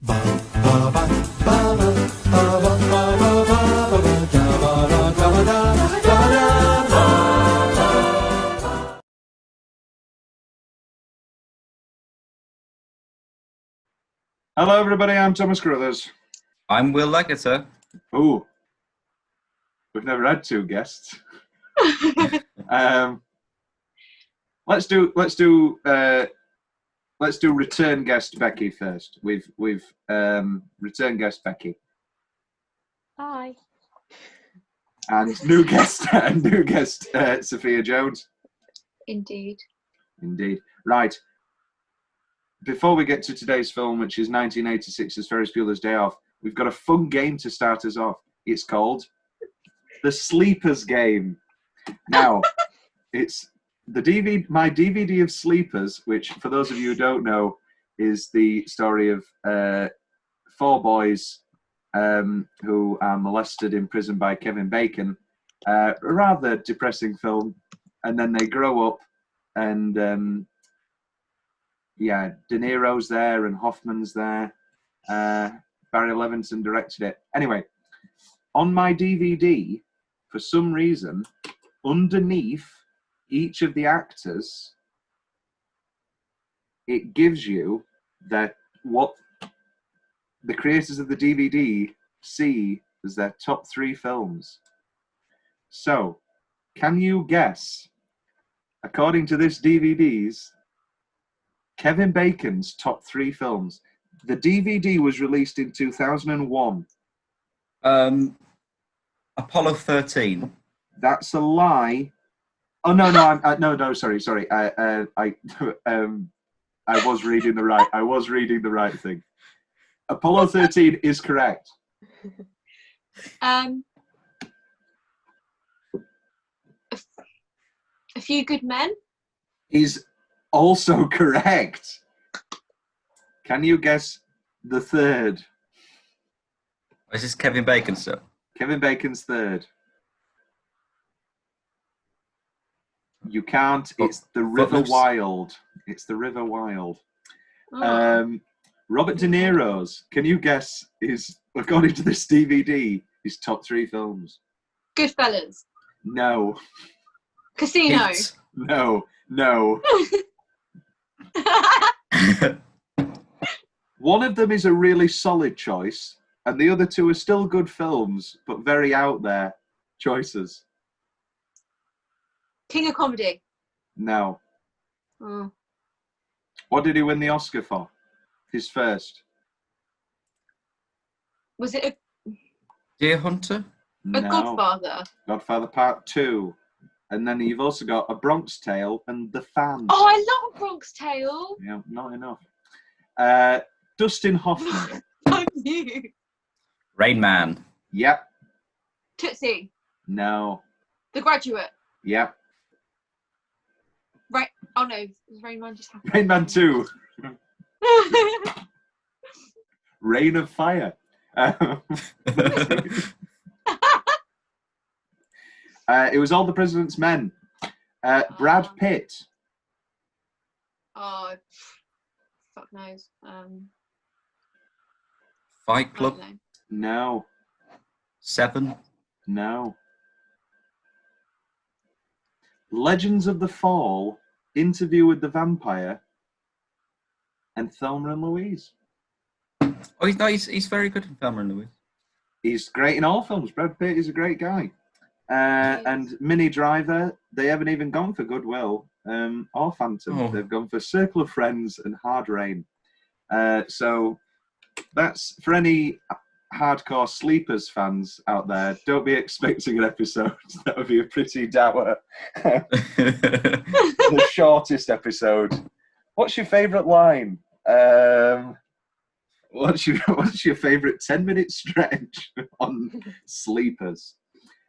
Hello, everybody. I'm Thomas Carruthers. I'm Will Leggetter. Ooh, we've never had two guests. Let's do return guest Becky first. We've return guest Becky. Hi. And new guest Sophia Jones. Indeed. Right. Before we get to today's film, which is 1986's Ferris Bueller's Day Off, we've got a fun game to start us off. It's called The Sleepers Game. Now, it's my DVD of Sleepers, which, for those of you who don't know, is the story of four boys who are molested in prison by Kevin Bacon. A rather depressing film. And then they grow up and... yeah, De Niro's there and Hoffman's there. Barry Levinson directed it. Anyway, on my DVD, for some reason, underneath each of the actors, it gives you what the creators of the DVD see as their top 3 films. So, can you guess, according to this DVD's, Kevin Bacon's top 3 films? The DVD was released in 2001. Apollo 13. That's a lie. Oh no, sorry. I was reading the right. I was reading the right thing. Apollo 13 is correct. A Few Good Men. Is also correct. Can you guess the third? Is this Kevin Bacon stuff? Kevin Bacon's third. You can't. It's The River Wild. It's The River Wild. Oh. Robert De Niro's. Can you guess his, according to this DVD, his top 3 films? Goodfellas. No. Casino. Heat. No. One of them is a really solid choice, and the other 2 are still good films, but very out there choices. King of Comedy. No. Oh. What did he win the Oscar for? His first? Was it Deer Hunter? a Godfather? Godfather Part 2. And then you've also got A Bronx Tale and The Fan. Oh, I love A Bronx Tale. Yeah, not enough. Dustin Hoffman. Fuck you. Rain Man. Yep. Tootsie. No. The Graduate. Yep. Right. Oh no, Rain Man just happened. Rain Man 2. Rain of Fire. It was All the President's Men. Brad Pitt. Oh, fuck knows. Fight I Club. don't know. No. 7. No. Legends of the Fall, Interview with the Vampire, and Thelma and Louise. Oh, he's very good in Thelma and Louise. He's great in all films. Brad Pitt is a great guy. And Minnie Driver, they haven't even gone for Goodwill or Phantom. Oh. They've gone for Circle of Friends and Hard Rain. So that's for any hardcore Sleepers fans out there. Don't be expecting an episode. That would be a pretty dour. The shortest episode. What's your favourite line? What's your favourite 10-minute stretch on Sleepers?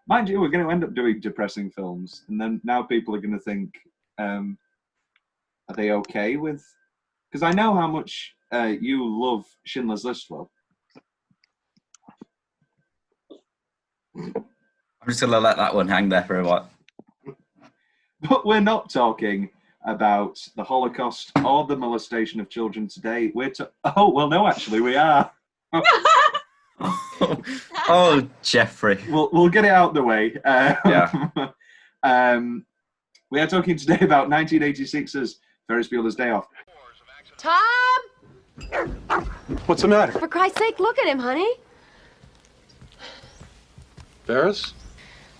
Mind you, we're going to end up doing depressing films, and then now people are going to think, are they okay with? Because I know how much you love Schindler's List, Will. I'm just going to let that one hang there for a while. But we're not talking about the Holocaust or the molestation of children today. Oh, well, no, actually, we are. Oh, Jeffrey. We'll get it out the way. Yeah. We are talking today about 1986's Ferris Bueller's Day Off. Tom! What's the matter? For Christ's sake, look at him, honey. Ferris?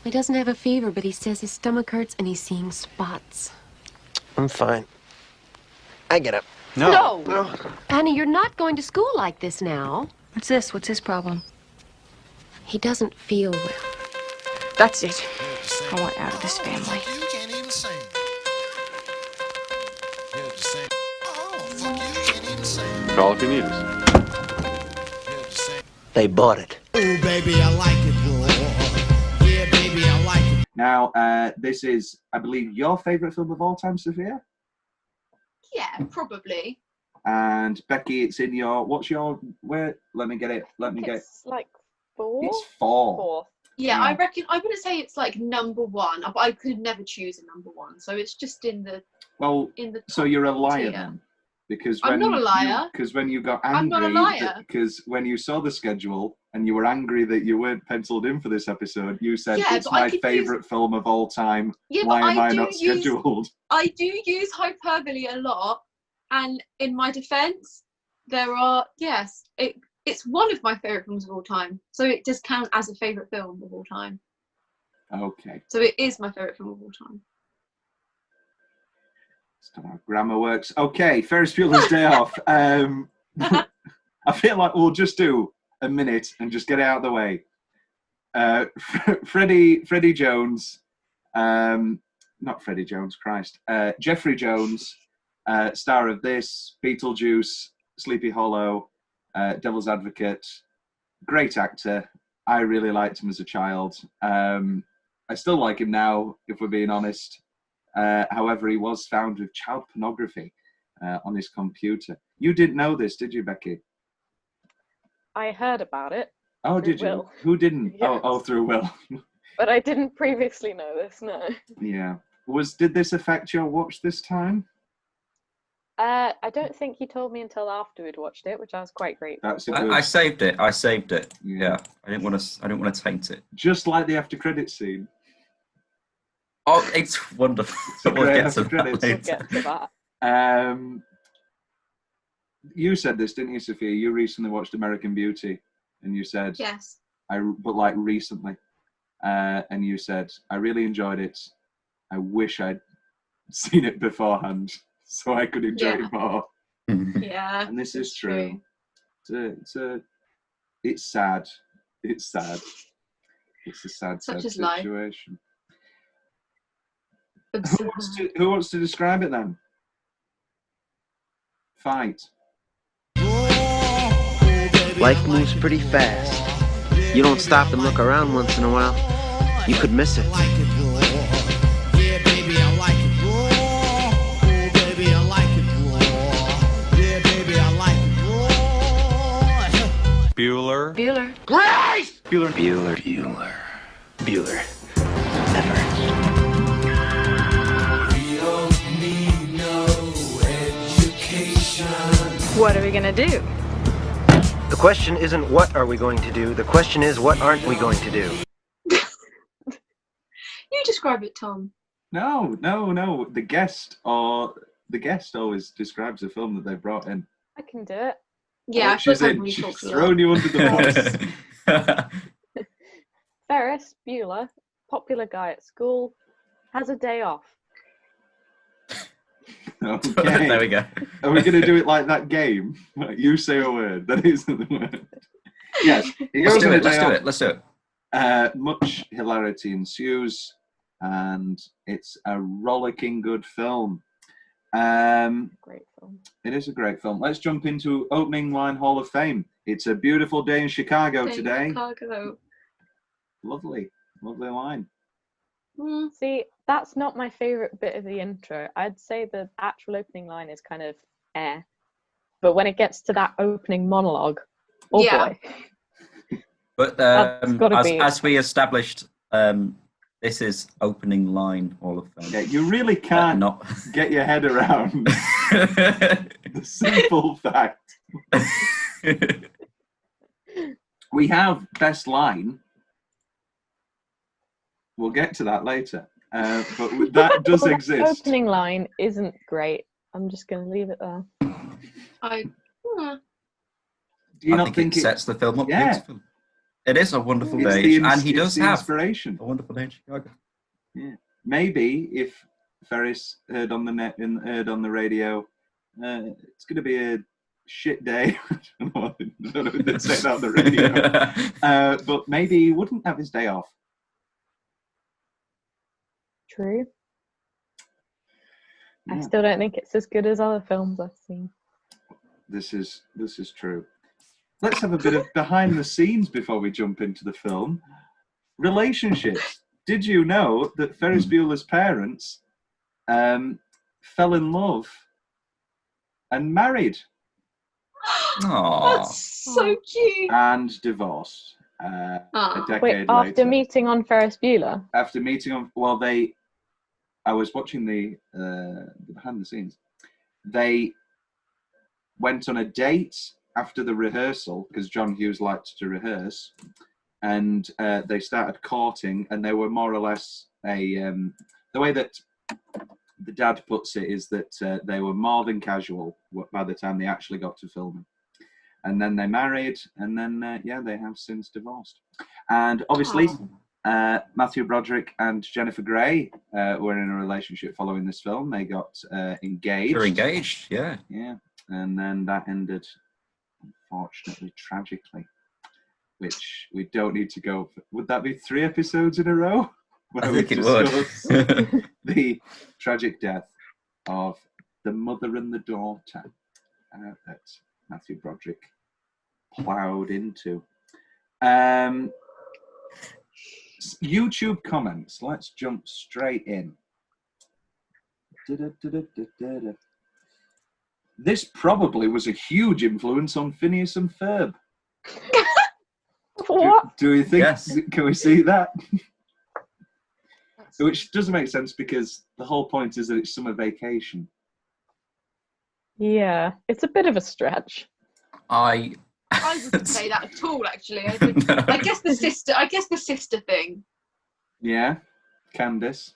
He doesn't have a fever, but he says his stomach hurts and he's seeing spots. I'm fine. I get up. No! Honey, you're not going to school like this now. What's this? What's his problem? He doesn't feel well. That's it. I want out of this family. You can't even sing. Here's the sing. Oh, fuck you can't even sing. Call if you need us. Here's the sing. They bought it. Oh, baby, I like it, boy. Yeah, baby, I like it. Now, this is, I believe, your favourite film of all time, Sophia? Yeah, probably. And Becky, it's in your, let me get it. It's like 4? It's 4. 4. Yeah, I reckon, I wouldn't say it's like number 1, but I could never choose a number 1. So it's just in the So you're a liar tier. then? Because I'm not a liar. Because when you got I'm angry, not a liar. because when you saw the schedule and you were angry that you weren't penciled in for this episode, you said, Yeah, it's but I my could favourite film of all time. Yeah, Why but am I do not scheduled? I do use hyperbole a lot, and in my defence, there are it's one of my favourite films of all time, so it does count as a favourite film of all time. Okay. So it is my favourite film of all time. That's not how grammar works. Okay, Ferris Bueller's Day Off. I feel like we'll just do a minute and just get it out of the way. Freddie Jones, not Freddie Jones, Christ. Jeffrey Jones, star of this, Beetlejuice, Sleepy Hollow, Devil's Advocate. Great actor. I really liked him as a child. I still like him now, if we're being honest. However, he was found with child pornography on his computer. You didn't know this, did you, Becky? I heard about it. Oh, Through did you? Will. Who didn't? Yes. Oh, through Will. But I didn't previously know this, no. Yeah. Did this affect your watch this time? I don't think he told me until after we'd watched it, which I was quite grateful. That's a for. good. I saved it. Yeah. Yeah. I didn't want to taint it. Just like the after credits scene. Oh, it's wonderful. a We'll great get after to that credits. We'll later. get to that. You said this, didn't you, Sophia? You recently watched American Beauty, and you said, Yes. but like recently, and you said, I really enjoyed it. I wish I'd seen it beforehand so I could enjoy it more. Yeah. And this is it's true. It's sad. It's sad. It's a sad Such is life. situation. Absurd. Who wants to describe it then? Fight. Life moves pretty fast. You don't stop and look around once in a while, you could miss it. Yeah, baby, I like it. Oh, baby, I like it. Yeah, baby, I like it. Bueller. Bueller. Grace! Bueller. Never. We don't need no education. What are we gonna do? The question isn't what are we going to do, the question is what aren't we going to do? You describe it, Tom. No. The guest always describes the film that they brought in. I can do it. Yeah, I feel she's like I'm in. really She's talked a lot. thrown you under the bus. Ferris Bueller, popular guy at school, has a day off. Okay. There we go. Are we going to do it like that game? You say a word, that isn't the word. Yes. He Let's goes do on a it. day off. Let's do it. Much hilarity ensues, and it's a rollicking good film. Great film. It is a great film. Let's jump into opening line Hall of Fame. It's a beautiful day in Chicago today. Chicago. Lovely line. See, that's not my favourite bit of the intro. I'd say the actual opening line is kind of but when it gets to that opening monologue, oh Yeah. boy. But That's gotta be- as we established This is opening line Hall of Fame. Yeah, you really can't Not. get your head around the simple fact. We have best line. We'll get to that later. But that does Well, exist. Opening line isn't great. I'm just going to leave it there. Do you I not think it sets the film up Yeah. beautifully. It is a wonderful It's day, the and he it's does the have inspiration. a wonderful day in Chicago. Yeah. Maybe if Ferris heard on the net and heard on the radio, it's going to be a shit day. I don't know if they'd say that on the radio. But maybe he wouldn't have his day off. True. I Yeah. still don't think it's as good as other films I've seen. This is true. Let's have a bit of behind the scenes before we jump into the film. Relationships. Did you know that Ferris Bueller's parents fell in love and married Aww. That's so cute. and divorced a decade Wait, later? after meeting on Ferris Bueller? After meeting on, well, I was watching the behind the scenes. They went on a date after the rehearsal because John Hughes liked to rehearse, and they started courting, and they were more or less the way that the dad puts it is that they were more than casual by the time they actually got to filming. And then they married, and then they have since divorced. And obviously, Mathew Broderick and Jennifer Grey were in a relationship following this film. They got engaged. They're engaged, yeah. Yeah, and then that ended, unfortunately, tragically. Which we don't need to go. Would that be 3 episodes in a row? I Where think we it would. discuss the tragic death of the mother and the daughter that Mathew Broderick ploughed into. YouTube comments. Let's jump straight in. This probably was a huge influence on Phineas and Ferb. What? Do we think? Yes. Can we see that? Which doesn't make sense because the whole point is that it's summer vacation. Yeah, it's a bit of a stretch. I wouldn't say that at all. Actually, I guess the sister thing. Yeah, Candice.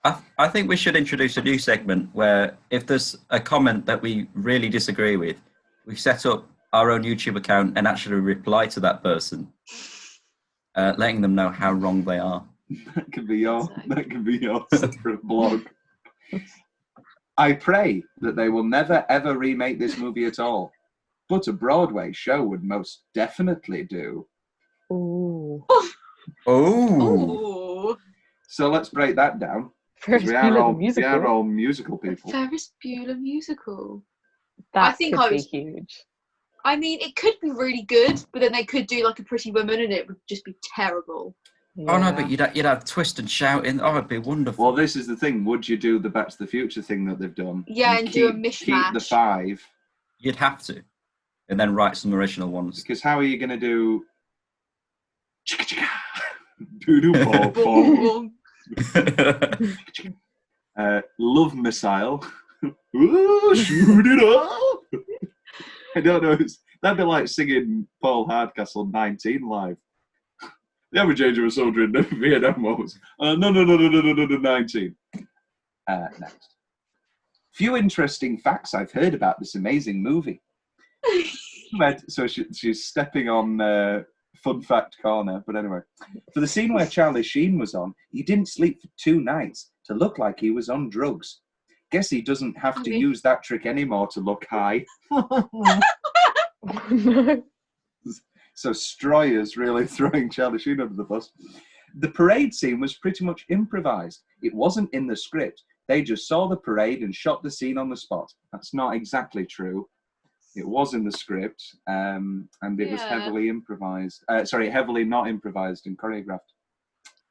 I think we should introduce a new segment where if there's a comment that we really disagree with, we set up our own YouTube account and actually reply to that person, letting them know how wrong they are. That could be your separate blog. I pray that they will never ever remake this movie at all, but a Broadway show would most definitely do. Ooh. Oh. Ooh. So let's break that down. Ferris We Bueller are the musical. all musical people. Ferris Bueller musical. That I think could I be was- huge. I mean, it could be really good, but then they could do like a Pretty Woman, and it would just be terrible. Oh no, Yeah. but you'd have twist and shouting. Oh, it'd be wonderful. Well, this is the thing. Would you do the Back to the Future thing that they've done? Yeah, and do a Keep mishmash. the 5. You'd have to, and then write some original ones. Because how are you going to do... Chicka chicka, doo-doo ball ball. Love Missile. Ooh, shoot it up. I don't know. That'd be like singing Paul Hardcastle 19 live. The average age of a soldier in the Vietnam War was 19. Next. Few interesting facts I've heard about this amazing movie. So she's stepping on fun fact corner. But anyway, for the scene where Charlie Sheen was on, he didn't sleep for 2 nights to look like he was on drugs. Guess he doesn't have to use that trick anymore to look high. No. So Stroyer's really throwing Charlie Sheen under the bus. The parade scene was pretty much improvised. It wasn't in the script. They just saw the parade and shot the scene on the spot. That's not exactly true. It was in the script, and it was heavily improvised. Heavily not improvised and choreographed.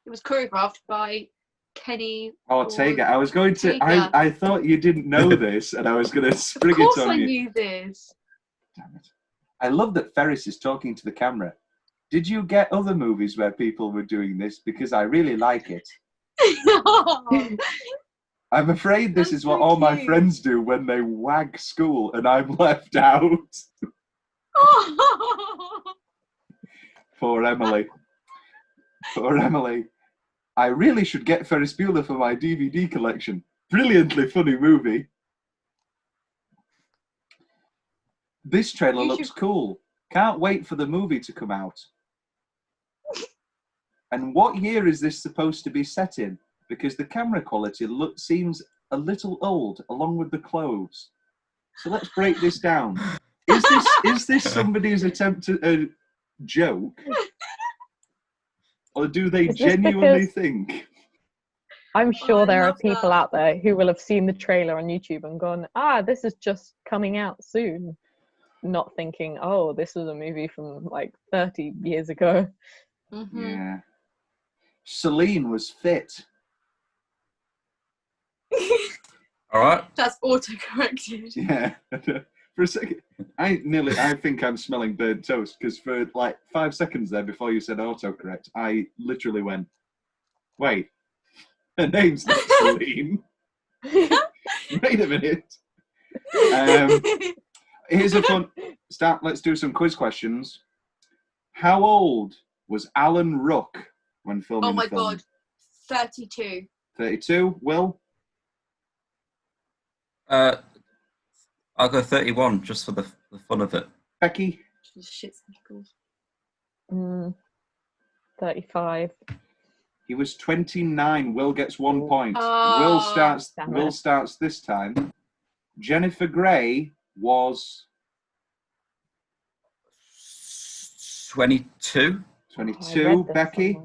It was choreographed by Kenny Ortega. I was going to. Ortega. I thought you didn't know this, and I was going to spring Of course it on I you. knew this. Damn it! I love that Ferris is talking to the camera. Did you get other movies where people were doing this? Because I really like it. I'm afraid this That's is what so all my cute. friends do when they wag school and I'm left out. Poor Emily. Poor Emily. I really should get Ferris Bueller for my DVD collection. Brilliantly funny movie. This trailer You looks should- cool. Can't wait for the movie to come out. And what year is this supposed to be set in? Because the camera quality seems a little old, along with the clothes. So let's break this down. Is this somebody's attempt at a joke? Or do they Is this genuinely because- think? I'm sure I there are love people that. out there who will have seen the trailer on YouTube and gone, this is just coming out soon. Not thinking, oh, this was a movie from like 30 years ago. Mhm. Yeah. Celine was fit. All right. That's auto-corrected. Yeah. For a second, I think I'm smelling burnt toast because for like 5 seconds there before you said autocorrect, I literally went, wait, her name's not Celine. Wait a minute. Here's a fun start. Let's do some quiz questions. How old was Alan Ruck when filming Oh my the film? god. 32. 32. Will? I'll go 31 just for the fun of it. Becky? Shit's nickels. 35. He was 29. Will gets 1 point. Oh, Will starts this time. Jennifer Grey was 22. 22. Becky?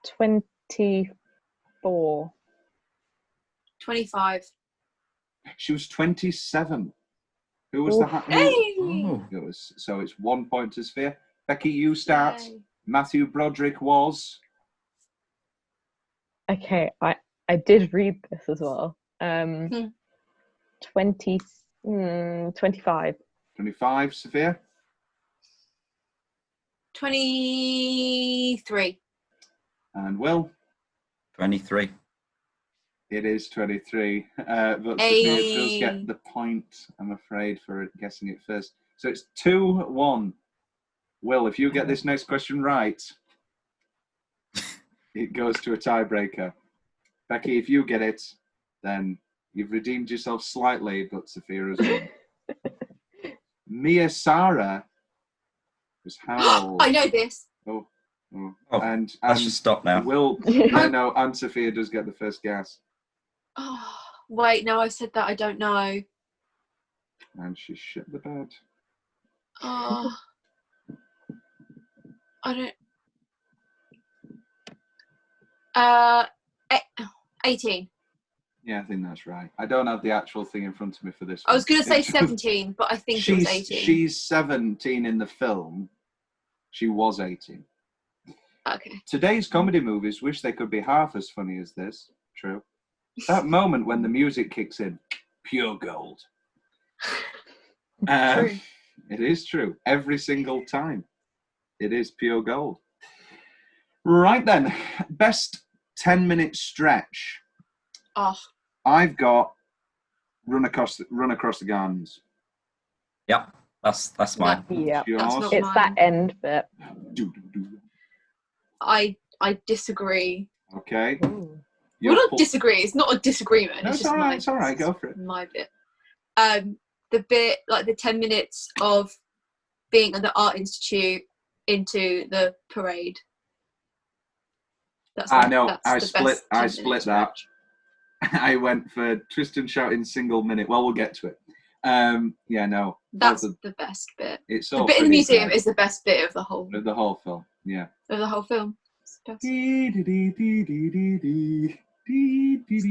24. 25. She was 27. Who was the? Hey! Oh. So it's 1 point to Sophia. Becky, you start. Yay. Mathew Broderick was. Okay, I did read this as well. 25. 25. Sophia. 23. And Will. 23. It is 23. But Sophia does get the point, I'm afraid, for guessing it first. So it's 2-1. Will, if you get this next question right, it goes to a tiebreaker. Becky, if you get it, then you've redeemed yourself slightly, but Sophia has won. Mia Sara was how old? I know this. Oh. Oh, And let's just stop now. Will, I know, and Sophia does get the first guess. Oh, wait, no, I said that. I don't know. And she shit the bed. Oh, I don't. 18. Yeah, I think that's right. I don't have the actual thing in front of me for this I was one. going to say 17, but I think it was 18. She's 17 in the film. She was 18. Okay. Today's comedy movies wish they could be half as funny as this. True. That moment when the music kicks in, pure gold. True. It is true. Every single time. It is pure gold. Right then. Best 10-minute stretch. Oh, I've got Run Across the Gardens. Yep, that's mine. Yeah, Yours? That's not it's mine. that end bit. I disagree. Okay. Ooh. You're Well, not pull- disagree. It's not a disagreement. No, it's it's just all right. my, It's all right. Go for it. my bit. The bit, like the 10 minutes of being at the art institute into the parade. That's I know. that's I the split. best I 10 split minute that. stretch. I went for Tristan shouting single minute. Well, we'll get to it. Yeah, no. That's both of- the best bit. It's The all bit in the pretty museum bad. is the best bit of the whole film. Yeah. film. It's the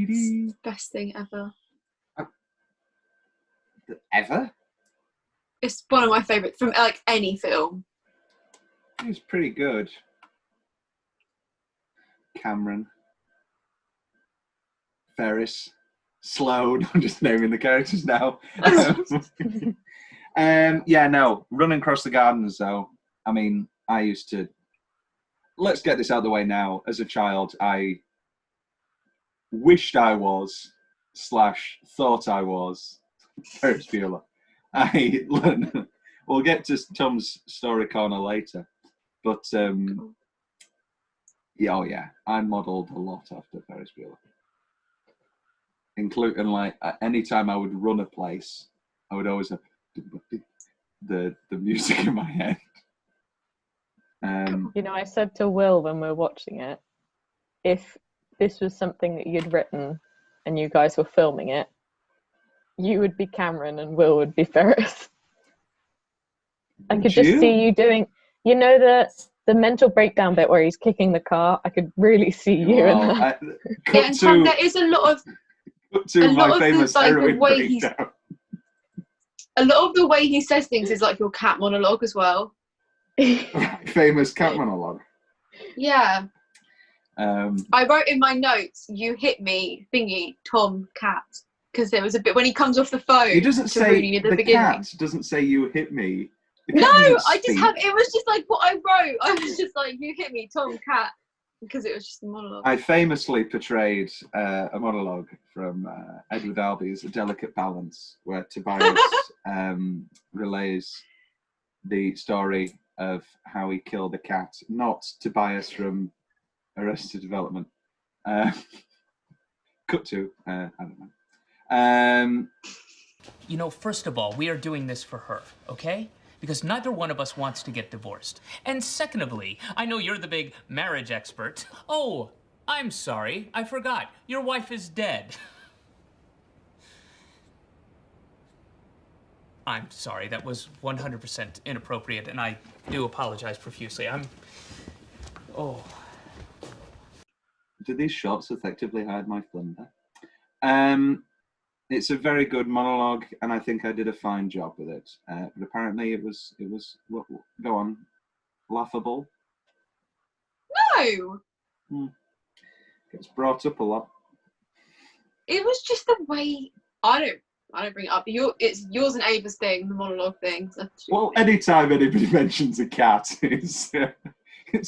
best, best thing ever. Ever? It's one of my favourites from like any film. It's pretty good. Cameron. Ferris. Sloan. I'm just naming the characters now. Yeah, no. Running Across the Gardens, though. I mean, I used to let's get this out of the way now. As a child, I wished I was / thought I was Ferris Bueller. We'll get to Tom's story corner later, but yeah, I modelled a lot after Ferris Bueller, including like any time I would run a place, I would always have the music in my head. You know, I said to Will when we were watching it, if this was something that you'd written and you guys were filming it, you would be Cameron and Will would be Ferris. I could just see you doing, you know, the mental breakdown bit where he's kicking the car. I could really see you in that. Yeah, and Tom, there is a lot of my famous heroin breakdown. A lot of the way he says things is like your cat monologue as well. Famous cat monologue. Yeah. I wrote in my notes, "You hit me, thingy, Tom, cat," because there was a bit when he comes off the phone. He doesn't say Rooney at the beginning. Cat doesn't say "you hit me." No, I just have. It was just like what I wrote. I was just like, "You hit me, Tom, cat," because it was just a monologue. I famously portrayed a monologue from Edward Albee's "A Delicate Balance," where Tobias relays the story of how he killed a cat, not Tobias from Arrested Development. Cut to, I don't know. You know, first of all, we are doing this for her, okay? Because neither one of us wants to get divorced. And secondly, I know you're the big marriage expert. Oh, I'm sorry, I forgot. Your wife is dead. I'm sorry, that was 100% inappropriate, and I do apologize profusely. Oh. Do these shots effectively hide my thunder? It's a very good monologue, and I think I did a fine job with it. But apparently, it was. Go on, laughable. No. Gets brought up a lot. It was just the way I don't bring it up. It's yours and Ava's thing, the monologue thing. So well, anytime anybody mentions a cat, it's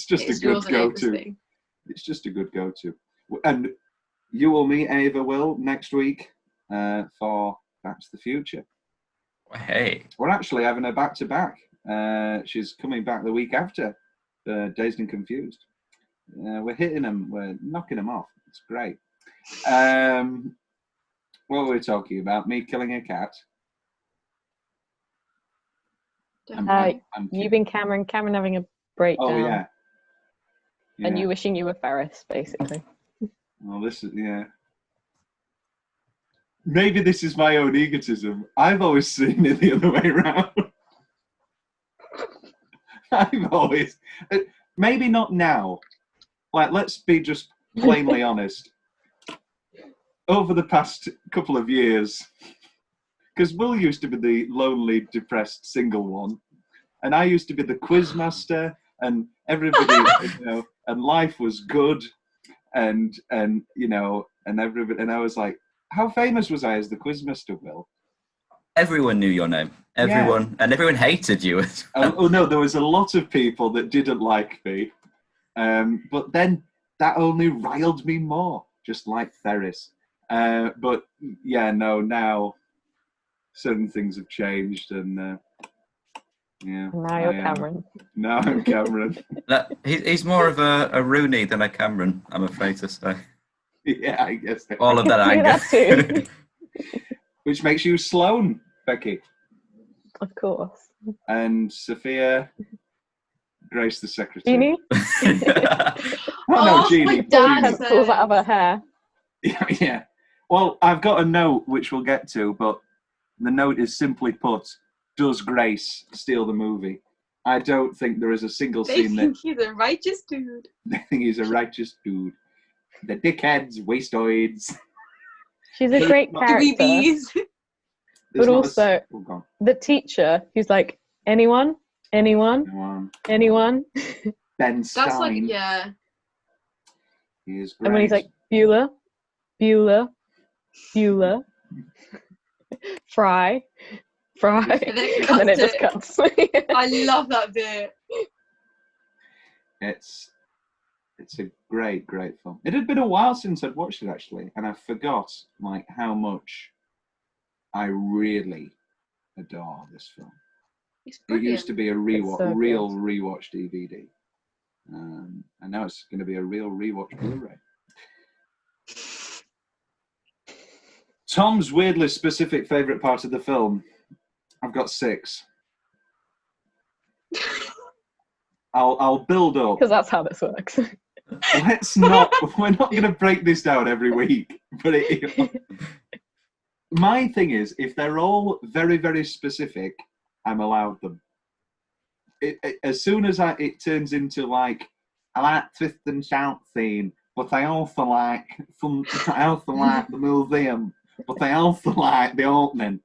just a good go-to. It's just a good go-to. And you will meet Ava, Will, next week for Back to the Future. Hey. We're actually having her back-to-back. She's coming back the week after Dazed and Confused. We're hitting them. We're knocking them off. It's great. What were we talking about? Me killing a cat? You've been Cameron having a breakdown. Oh, yeah. And you wishing you were Ferris, basically. Well, this is, yeah. Maybe this is my own egotism. I've always seen it the other way around. I've always... Maybe not now. Like, let's be just plainly honest. Over the past couple of years, because Will used to be the lonely, depressed, single one, and I used to be the quiz master, and everybody, and life was good, and everybody, and I was like, how famous was I as the quiz master, Will? Everyone knew your name. Everyone, and everyone hated you. Oh no, there was a lot of people that didn't like me, but then that only riled me more, just like Ferris. But yeah, no, now certain things have changed, and yeah. Now you're Cameron. Now I'm Cameron. He's more of a Rooney than a Cameron, I'm afraid to say. Yeah, I guess. All of that anger. Which makes you Sloane, Becky. Of course. And Sophia, Grace the secretary. Jeannie? No, Jeannie. My dad pulls out of her hair. Yeah. Well, I've got a note which we'll get to, but the note is simply put, does Grace steal the movie? I don't think there is a single scene that... They think he's a righteous dude. They think he's a righteous dude. The dickheads, wastoids. She's a great character. But also, the teacher, who's like, anyone? Ben Stein. That's like, yeah. He is great. And when he's like, Bueller, Fry, and then it just cuts. I love that bit. It's It's a great, great film. It had been a while since I'd watched it, actually, and I forgot like how much I really adore this film. It's It used to be a It's so real good. rewatch DVD, and now it's going to be a real rewatch Blu-ray. Tom's weirdly specific favourite part of the film. I've got 6. I'll build up. Because that's how this works. Let's not. We're not going to break this down every week. But my thing is, if they're all very, very specific, I'm allowed them. As soon as it turns into like, I like twist and shout scene, but I also like the museum, but I also like the opening.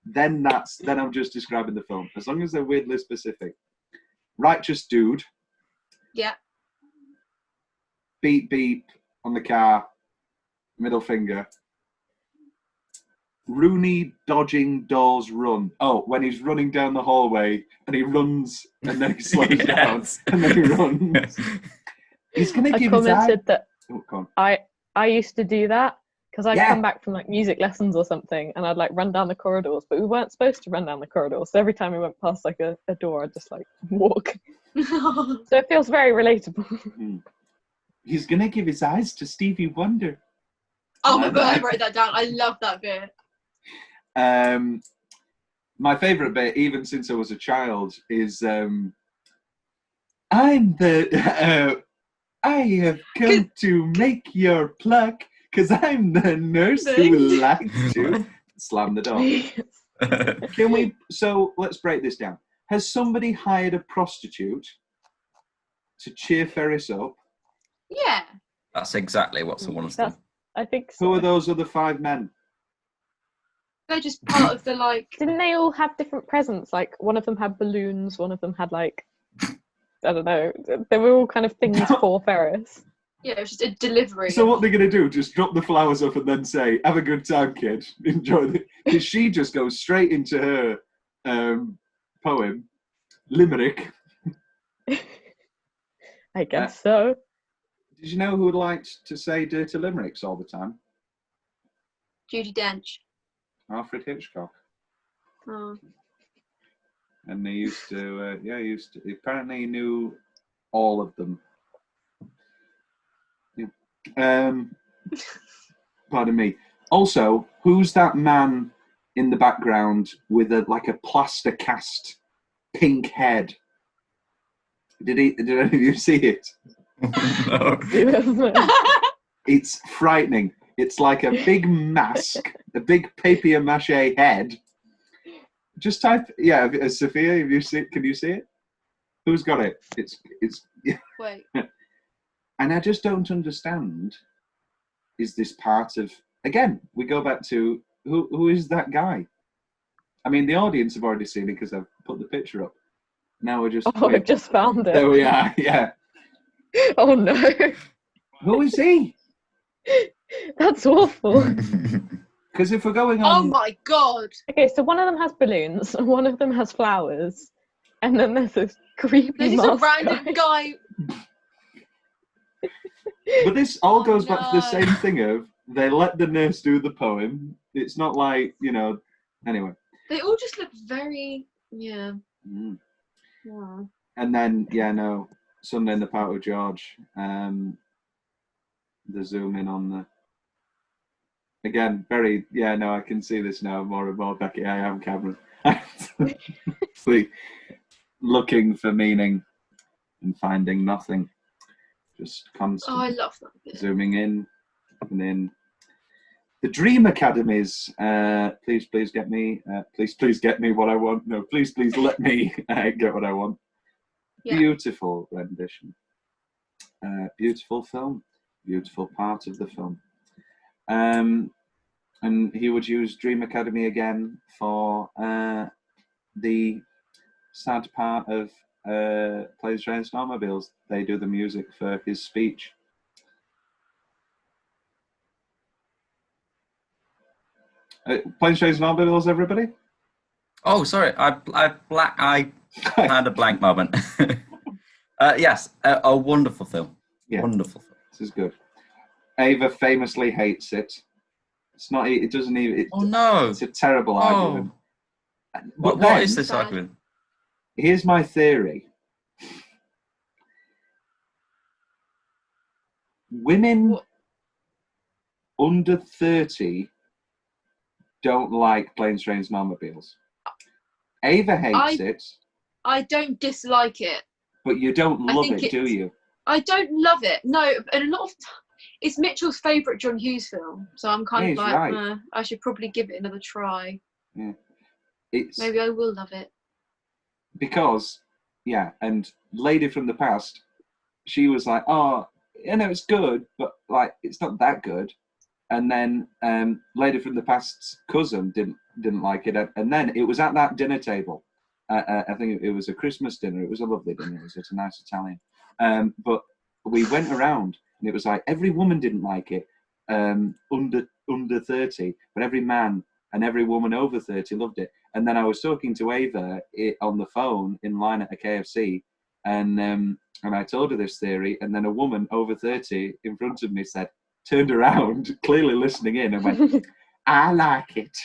Then I'm just describing the film. As long as they're weirdly specific. Righteous dude. Yeah. Beep beep on the car. Middle finger. Rooney dodging doors run. Oh, when he's running down the hallway and he runs and then he slows down and then he runs. He's gonna give his eye. commented that Oh, go on. I used to do that because I'd Yeah. come back from like music lessons or something and I'd like run down the corridors, but we weren't supposed to run down the corridors. So every time we went past like a door, I'd just like walk. So it feels very relatable. He's gonna give his eyes to Stevie Wonder. Oh my god, I wrote that down. I love that bit. My favourite bit, even since I was a child, is I'm the I have come to make your pluck because I'm the nurse who likes to slam the door. Can we? So let's break this down. Has somebody hired a prostitute to cheer Ferris up? Yeah. That's exactly what someone's done. I think so. Who are those other 5 men? They're just part of the like. Didn't they all have different presents? Like one of them had balloons, one of them had like, I don't know. They were all kind of things for Ferris. Yeah, it was just a delivery. So what they're going to do, just drop the flowers up and then say, have a good time, kid. Enjoy it. Because she just goes straight into her poem, Limerick. I guess so. Did you know who would like to say dirty limericks all the time? Judi Dench. Alfred Hitchcock. Oh. And they used to, apparently he knew all of them. Yeah. Pardon me. Also, who's that man in the background with a plaster cast pink head? Did any of you see it? No. It's frightening. It's like a big mask, a big papier-mâché head. Just type, Sophia, have you see? Can you see it? Who's got it? It's. Wait. And I just don't understand. Is this part of? Again, we go back to who is that guy? I mean, the audience have already seen it because I've put the picture up. Now we're just. Oh, I've just found it. There we are. Yeah. Oh no. Who is he? That's awful. Because if we're going Oh on, my god. Okay, so one of them has balloons, one of them has flowers, and then there's this creepy There's just a mask random guy. but this all Oh, goes back to the no. same thing of they let the nurse do the poem. It's not like Anyway. They all just look very. Yeah. Mm. Yeah. And then Sunday in the Park with George. The zoom in on the. Again, very I can see this now more and more. Becky, I am Cameron. Looking for meaning and finding nothing. Just constant. Oh, I love that bit. Zooming in and in. The Dream Academies. Please get me. Please get me what I want. No, please let me get what I want. Yeah. Beautiful rendition. Beautiful film. Beautiful part of the film. And he would use Dream Academy again for the sad part of Planes, Trains, and Automobiles. They do the music for his speech. Planes, Trains, and Automobiles, everybody? Oh, sorry. I had a blank moment. Yes, a wonderful film. Yeah. Wonderful. This is good. Ava famously hates it. It's not. It doesn't even. Oh no! It's a terrible argument. But What is this argument? Here's my theory. Women under 30 don't like planes, trains, and automobiles. Ava hates it. I don't dislike it. But you don't love it, do you? I don't love it. No, and a lot of it's Mitchell's favourite John Hughes film, so I'm kind of like, right. I should probably give it another try. Yeah. Maybe I will love it. Because, yeah, and Lady from the Past, she was like, oh, you know, it's good, but like it's not that good. And then Lady from the Past's cousin didn't like it, and then it was at that dinner table. I think it was a Christmas dinner. It was a lovely dinner. It was at a nice Italian. But we went around, and it was like every woman didn't like it under 30, but every man and every woman over 30 loved it. And then I was talking to Ava on the phone in line at a KFC, and I told her this theory, and then a woman over 30 in front of me turned around, clearly listening in, and went, I like it.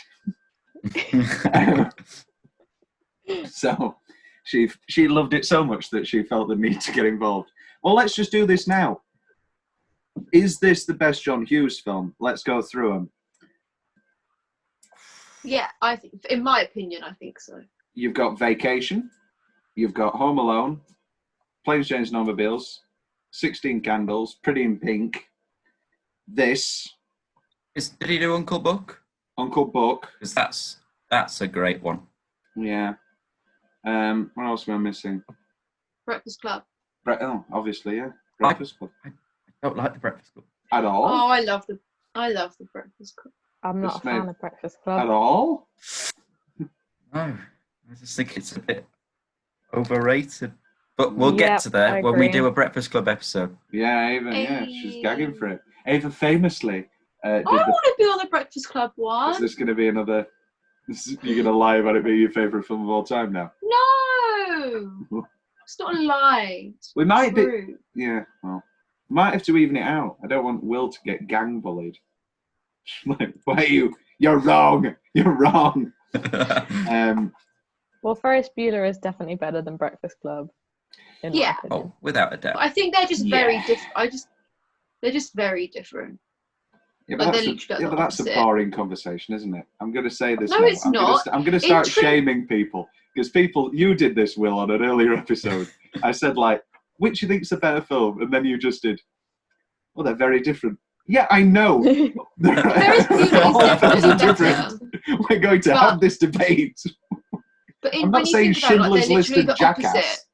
So she loved it so much that she felt the need to get involved. Well, let's just do this now. Is this the best John Hughes film? Let's go through them. Yeah, I think, in my opinion, I think so. You've got Vacation. You've got Home Alone, Planes, Trains, and Automobiles, 16 Candles, Pretty in Pink. This. Did he do Uncle Buck? Uncle Buck. Because that's a great one. Yeah. What else am I missing? Breakfast Club. Obviously, yeah. Breakfast Club. I don't like the Breakfast Club at all. Oh, I love the Breakfast Club. I'm not a fan of Breakfast Club at all. No, I just think it's a bit overrated. But we'll get to that when we do a Breakfast Club episode. Yeah, Ava. Yeah, she's gagging for it. Ava famously. I want to be on the Breakfast Club one. Is this going to be another? You're going to lie about it being your favourite film of all time now? No, it's not a lie. We might be. Yeah, well, might have to even it out. I don't want Will to get gang bullied. Like, why are you? You're wrong. You're wrong. Well, Ferris Bueller is definitely better than Breakfast Club. Yeah. Oh, without a doubt. But I think they're just very different. They're just very different. Yeah, but that's a boring conversation, isn't it? I'm going to say this. No, now. it's not. I'm going to start shaming people because you did this, Will, on an earlier episode. I said like, which you think's a better film, and then you just did. Well, they're very different. Yeah, I know. All films are different. We're going to have this debate. But I'm not saying Schindler's List and Jackass.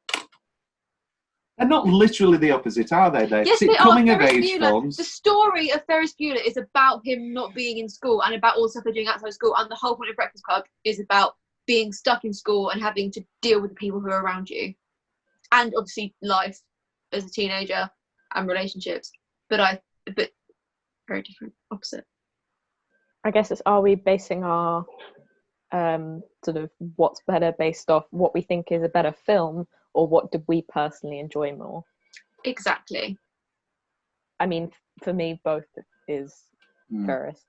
They're not literally the opposite, are they? They're coming of age films. The story of Ferris Bueller is about him not being in school and about all the stuff they're doing outside of school. And the whole point of Breakfast Club is about being stuck in school and having to deal with the people who are around you. And obviously life as a teenager and relationships. But very different, opposite. I guess are we basing our sort of what's better based off what we think is a better film, or what did we personally enjoy more? Exactly. I mean, for me, both is Ferris.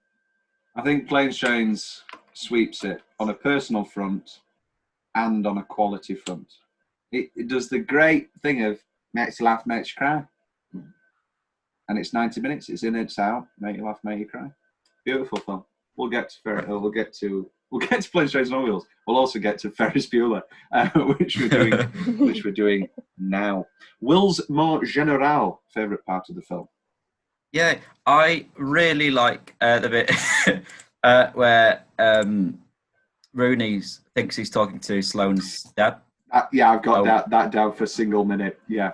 I think Planes, Trains sweeps it on a personal front and on a quality front. It does the great thing of makes you laugh, makes you cry. And it's 90 minutes, it's in, it's out, make you laugh, make you cry. Beautiful film. We'll get to Ferris, we'll get to Planes, Trains and Automobiles. We'll also get to Ferris Bueller, which we're doing now. Will's more general favourite part of the film. Yeah, I really like the bit where Rooney thinks he's talking to Sloane's dad. Yeah, I've got that down for a single minute. Yeah.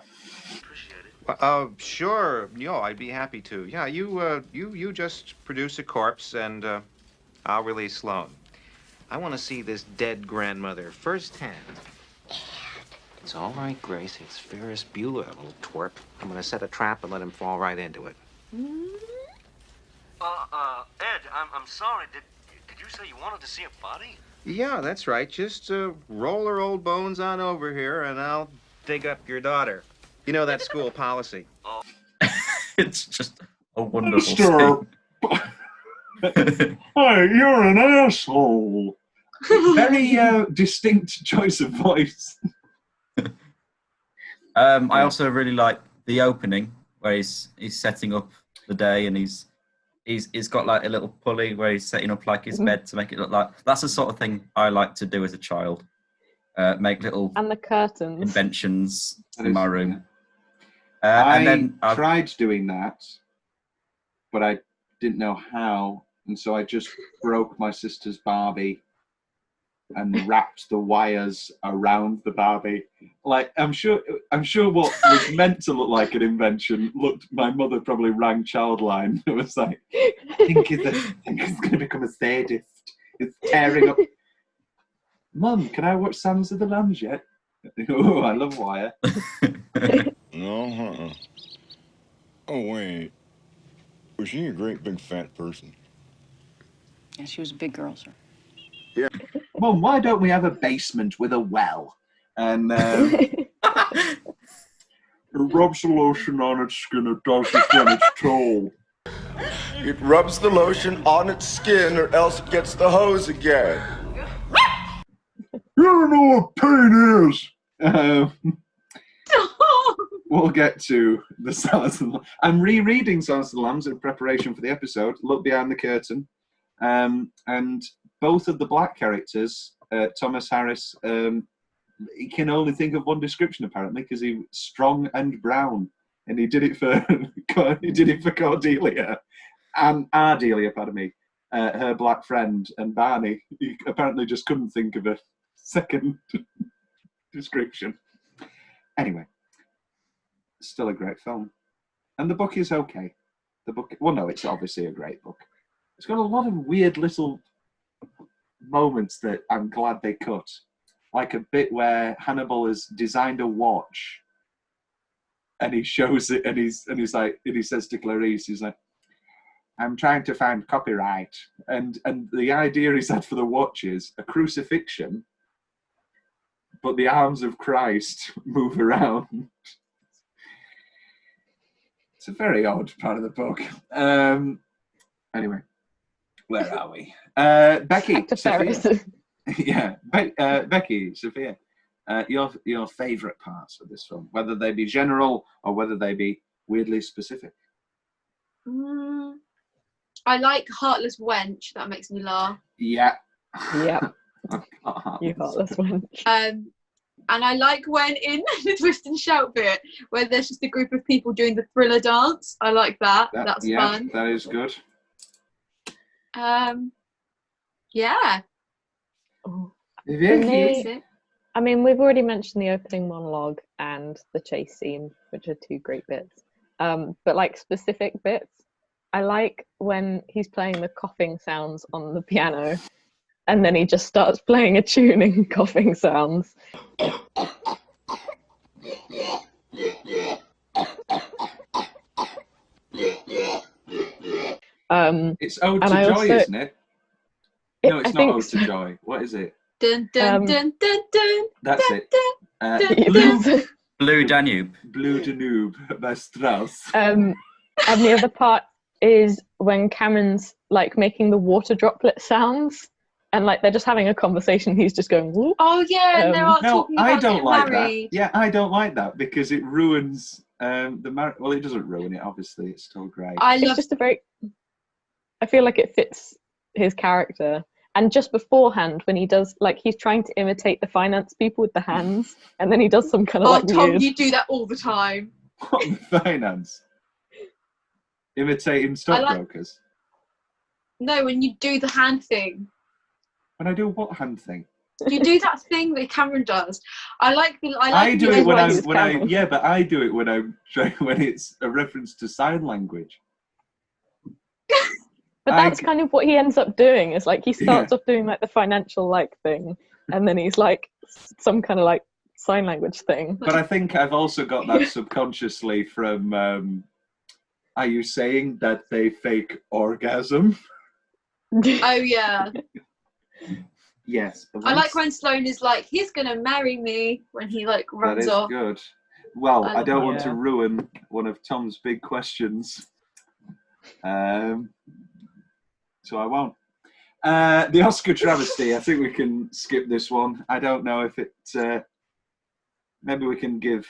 Sure. I'd be happy to. Yeah, you just produce a corpse and I'll release Sloane. I want to see this dead grandmother firsthand. It's all right, Grace. It's Ferris Bueller, a little twerp. I'm going to set a trap and let him fall right into it. Ed, I'm sorry. Did you say you wanted to see a body? Yeah, that's right. Just roll her old bones on over here and I'll dig up your daughter. You know that school policy. Oh. It's just a wonderful Mister. scene. Hey, you're an asshole. Very distinct choice of voice. I also really like the opening where he's setting up the day, and he's got like a little pulley where he's setting up like his bed to make it look like. That's the sort of thing I like to do as a child. Make little and the curtains inventions That in is- my room. I and then tried doing that, but I didn't know how, and so I just broke my sister's Barbie and wrapped the wires around the Barbie. Like, I'm sure what was meant to look like an invention my mother probably rang Childline. It was like, I think it's going to become a sadist. It's tearing up. Mum, can I watch Sands of the Lambs yet? Oh, I love wire. No, Oh, wait. Was she a great big fat person? Yeah, she was a big girl, sir. Yeah. Mum, why don't we have a basement with a well? And it rubs the lotion on its skin, it does it when it's tall. It rubs the lotion on its skin or else it gets the hose again. You don't know what pain is! We'll get to the Silence of the Lambs. I'm rereading Silence of the Lambs in preparation for the episode. Look behind the curtain. And both of the black characters, Thomas Harris, he can only think of one description apparently because he's strong and brown, and he did it for Cordelia and Ardelia, pardon me, her black friend, and Barney. He apparently just couldn't think of a second description. Anyway, still a great film, and the book is okay. It's obviously a great book. It's got a lot of weird little moments that I'm glad they cut. Like a bit where Hannibal has designed a watch, and he shows it, and he says to Clarice, he's like, "I'm trying to find copyright," and the idea he's had for the watch is a crucifixion, but the arms of Christ move around. It's a very odd part of the book. Anyway, where are we? Becky, Sophia. Yeah, Becky, Sophia. Your favourite parts of this film, whether they be general or whether they be weirdly specific. I like Heartless Wench. That makes me laugh. Yeah. Yeah. You Heartless Wench. And I like when in the Twist and Shout bit where there's just a group of people doing the Thriller dance. I like that. That's fun. That is good. Yeah. I mean, we've already mentioned the opening monologue and the chase scene, which are two great bits. But like specific bits, I like when he's playing the coughing sounds on the piano, and then he just starts playing a tune in coughing sounds. It's Ode to Joy, isn't it? No, it's not Ode to Joy. What is it? Dun, dun, dun, dun, dun, That's dun, it. dun, Blue Danube. Blue Danube by Strauss. And the other part is when Cameron's like making the water droplet sounds, and like they're just having a conversation. He's just going, whoop. Oh yeah, and they're all talking about I don't getting like married. that. Yeah, I don't like that because it ruins the marriage. Well, it doesn't ruin it. Obviously, it's still great. It's just I feel like it fits his character. And just beforehand, when he does, like, he's trying to imitate the finance people with the hands, and then he does some kind of like Tom, weird. you do that all the time. What, the finance? Imitating stockbrokers? No, when you do the hand thing. When I do what hand thing? You do that thing that Cameron does. I do it when I do it when it's a reference to sign language. But that's kind of what he ends up doing. Is like he starts off doing like the financial like thing, and then he's like some kind of like sign language thing. But I think I've also got that subconsciously from. Are you saying that they fake orgasm? Oh yeah. Yes. I like when Sloane is like, he's gonna marry me when he like runs off. That is good. Well, I love don't it. want to Yeah. ruin one of Tom's big questions. So I won't. The Oscar travesty, I think we can skip this one. I don't know if it... maybe we can give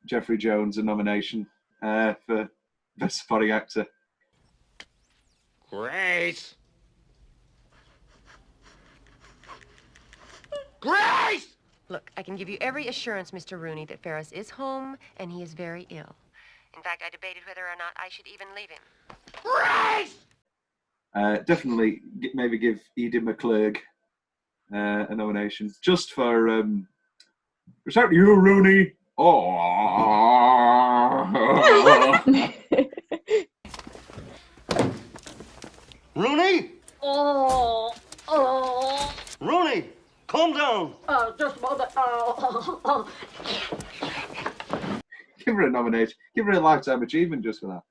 Jeffrey Jones a nomination for Best Supporting Actor. Grace! Grace! Look, I can give you every assurance, Mr. Rooney, that Ferris is home and he is very ill. In fact, I debated whether or not I should even leave him. Grace! Definitely maybe give Edie McClurg a nomination. Just for... is that you, Rooney? Oh. Rooney? Oh. Rooney, calm down. Just a moment. Give her a nomination. Give her a lifetime achievement just for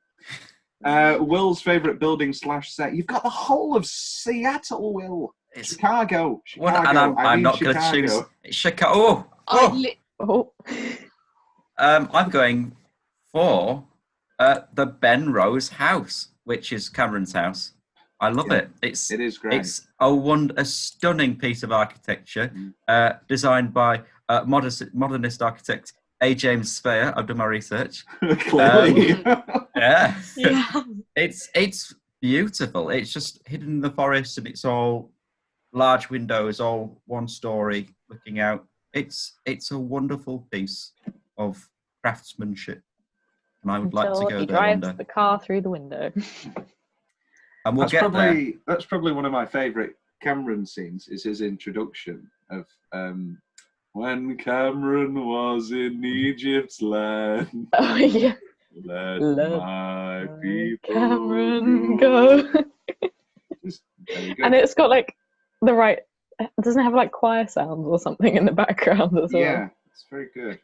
that. Will's favourite building / set. You've got the whole of Seattle, Will. Chicago. And I'm not going to choose Chicago. I'm going for the Ben Rose house, which is Cameron's house. I love it. It is great. It's a stunning piece of architecture, designed by modernist architect A. James Speyer. I've done my research. Clearly. Yeah. It's beautiful. It's just hidden in the forest, and it's all large windows, all one story looking out. It's a wonderful piece of craftsmanship, and I would like to go he there one drives day. the car through the window. And we'll get there. That's probably one of my favourite Cameron scenes, is his introduction of when Cameron was in Egypt's land. Oh, yeah. Let my people Cameron go. And it's got like the right... Doesn't it have like choir sounds or something in the background as well? Yeah, it's very good.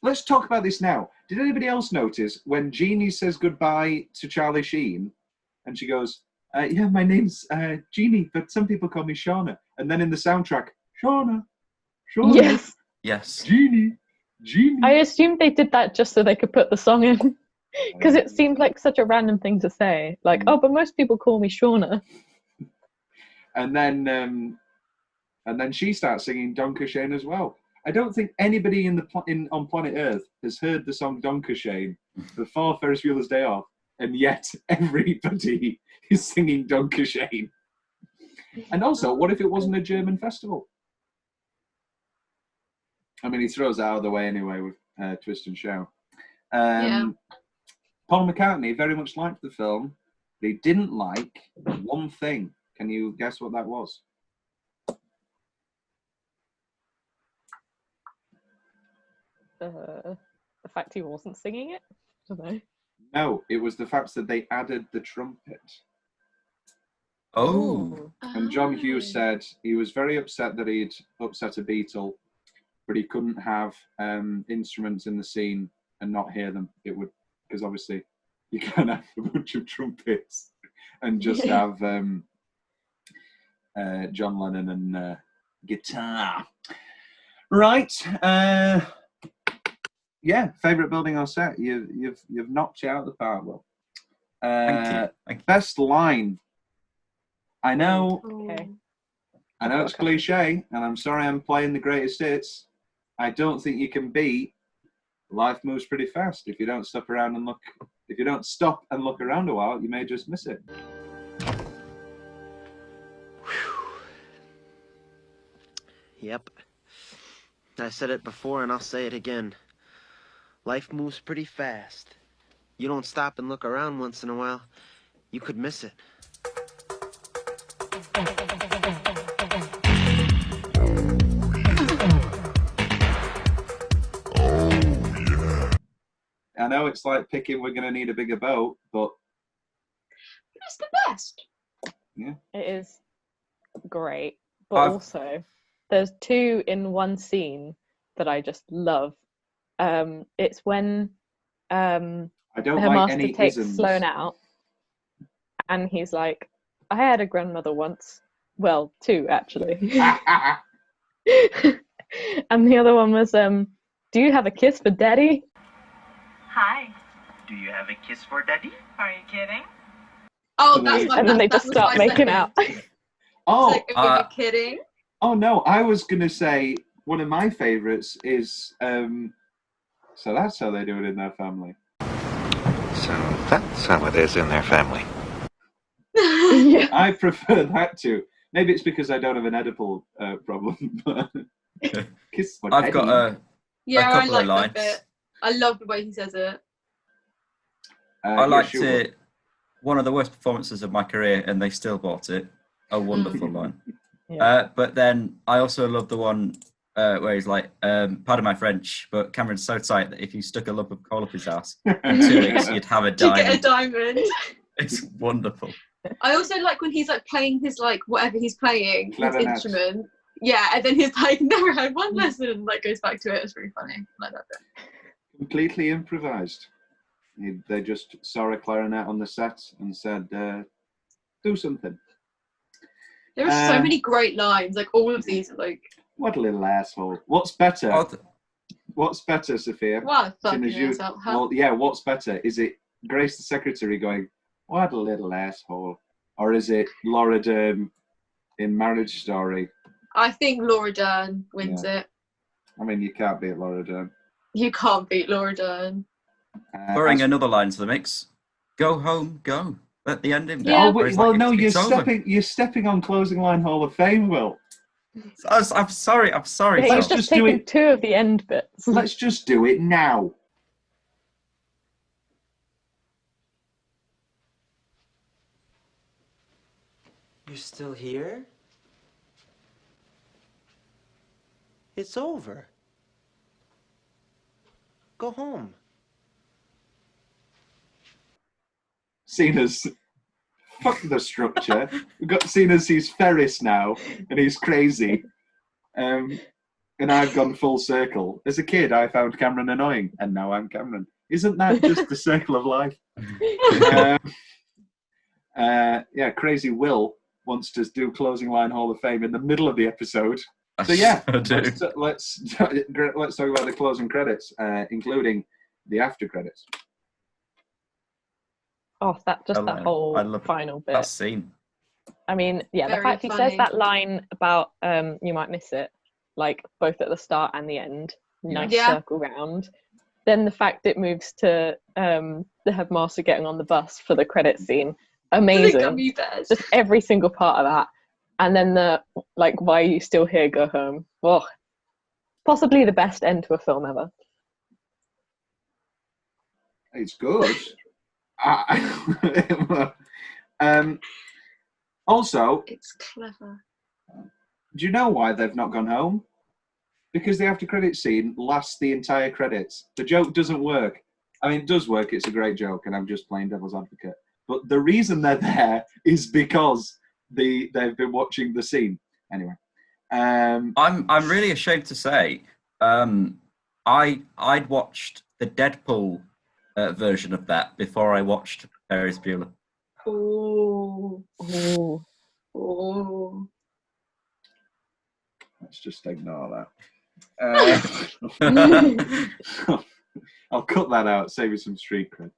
Let's talk about this now. Did anybody else notice when Jeannie says goodbye to Charlie Sheen, and she goes, yeah, my name's Jeannie, but some people call me Shauna. And then in the soundtrack, Shauna. Yes. Jeannie. I assumed they did that just so they could put the song in. Because it seemed like such a random thing to say. Like, oh, but most people call me Shauna. And then she starts singing Donkershane as well. I don't think anybody on planet Earth has heard the song Donkershane before Ferris Bueller's Day Off, and yet everybody is singing Donkershane. And also, what if it wasn't a German festival? I mean, he throws it out of the way anyway with Twist and Shout. Paul McCartney very much liked the film, but he didn't like one thing. Can you guess what that was? The fact he wasn't singing it? I don't know. No, it was the fact that they added the trumpet. Oh. And John Hughes said he was very upset that he'd upset a Beatle, but he couldn't have instruments in the scene and not hear them. It would, because obviously you can't have a bunch of trumpets and just have John Lennon and guitar. Right. Yeah, favourite building on set. You've knocked you out of the park, Will. Thank you. Best line. I know. Okay. I know it's cliche, and I'm sorry I'm playing the greatest hits. I don't think you can beat Life Moves Pretty Fast. If you don't stop and look around a while, you may just miss it. Yep. I said it before and I'll say it again. Life moves pretty fast. You don't stop and look around once in a while, you could miss it. I know it's like picking We're Gonna Need a Bigger Boat, but it's the best. Yeah. It is great. But also, there's two in one scene that I just love. It's when I don't her like master any takes isms. Sloane out, and he's like, I had a grandmother once. Well, two, actually. And the other one was, do you have a kiss for Daddy? Hi. Do you have a kiss for Daddy? Are you kidding? Oh, that's my. And then they that just was start my making second. out. Oh, Like, are you kidding? oh no, I was going to say one of my favourites is, so that's how they do it in their family. So that's how it is in their family. Yeah. I prefer that too. Maybe it's because I don't have an edible problem, but kiss my I've got daddy. Yeah, I couple like of that lines. bit. I love the way he says it. I liked it. One of the worst performances of my career, and they still bought it. A wonderful line. Yeah. But then I also love the one where he's like, pardon my French, but Cameron's so tight that if you stuck a lump of coal up his ass, in 2 weeks you'd have a To get a diamond. diamond. It's wonderful. I also like when he's like playing his like whatever he's playing, his Clarinet. instrument. Yeah, and then he's like, never had one lesson, and like goes back to it. It's really funny. I like that bit. Completely improvised. They just saw a clarinet on the set and said, do something. There are so many great lines. Like all of these are like. What a little asshole. What's better? What's better, Sophia? What a Seeing fucking as you- asshole. Well, yeah, what's better? Is it Grace the secretary going, what a little asshole? Or is it Laura Dern in Marriage Story? I think Laura Dern wins it. I mean, you can't beat Laura Dern. You can't beat Laura Dern. Throwing another line to the mix. Go home, go. Let the ending be. Oh, Where wait, he's well, like, no, it's over. you're stepping on Closing Line Hall of Fame, Will. I'm sorry. Yeah, Let's you've just taken 2 of the end bits. Let's just do it now. You're still here? It's over. Go home. Seen as fuck the structure. We've got seen as he's Ferris now, and he's crazy. And I've gone full circle. As a kid, I found Cameron annoying, and now I'm Cameron. Isn't that just the circle of life? Yeah, crazy Will wants to do Closing Line Hall of Fame in the middle of the episode. So yeah, let's talk about the closing credits, including the after credits. Oh, that whole final bit. That scene. I mean, yeah, the Very fact he says funny. that line about you might miss it, like both at the start and the end, nice Yeah. circle round. Then the fact it moves to the headmaster getting on the bus for the credit scene, amazing. gummy bears. Just every single part of that. And then the like, why are you still here? Go home. Oh, possibly the best end to a film ever. It's good. Also, It's clever. do you know why they've not gone home? Because the after credit scene lasts the entire credits. The joke doesn't work. I mean, it does work. It's a great joke, and I'm just playing devil's advocate. But the reason they're there is because they've been watching the scene. Anyway, I'm really ashamed to say, I'd watched the Deadpool version of that before I watched Ferris Bueller. Oh. Ooh. Oh. let's just ignore that. I'll cut that out. Save you some street cred.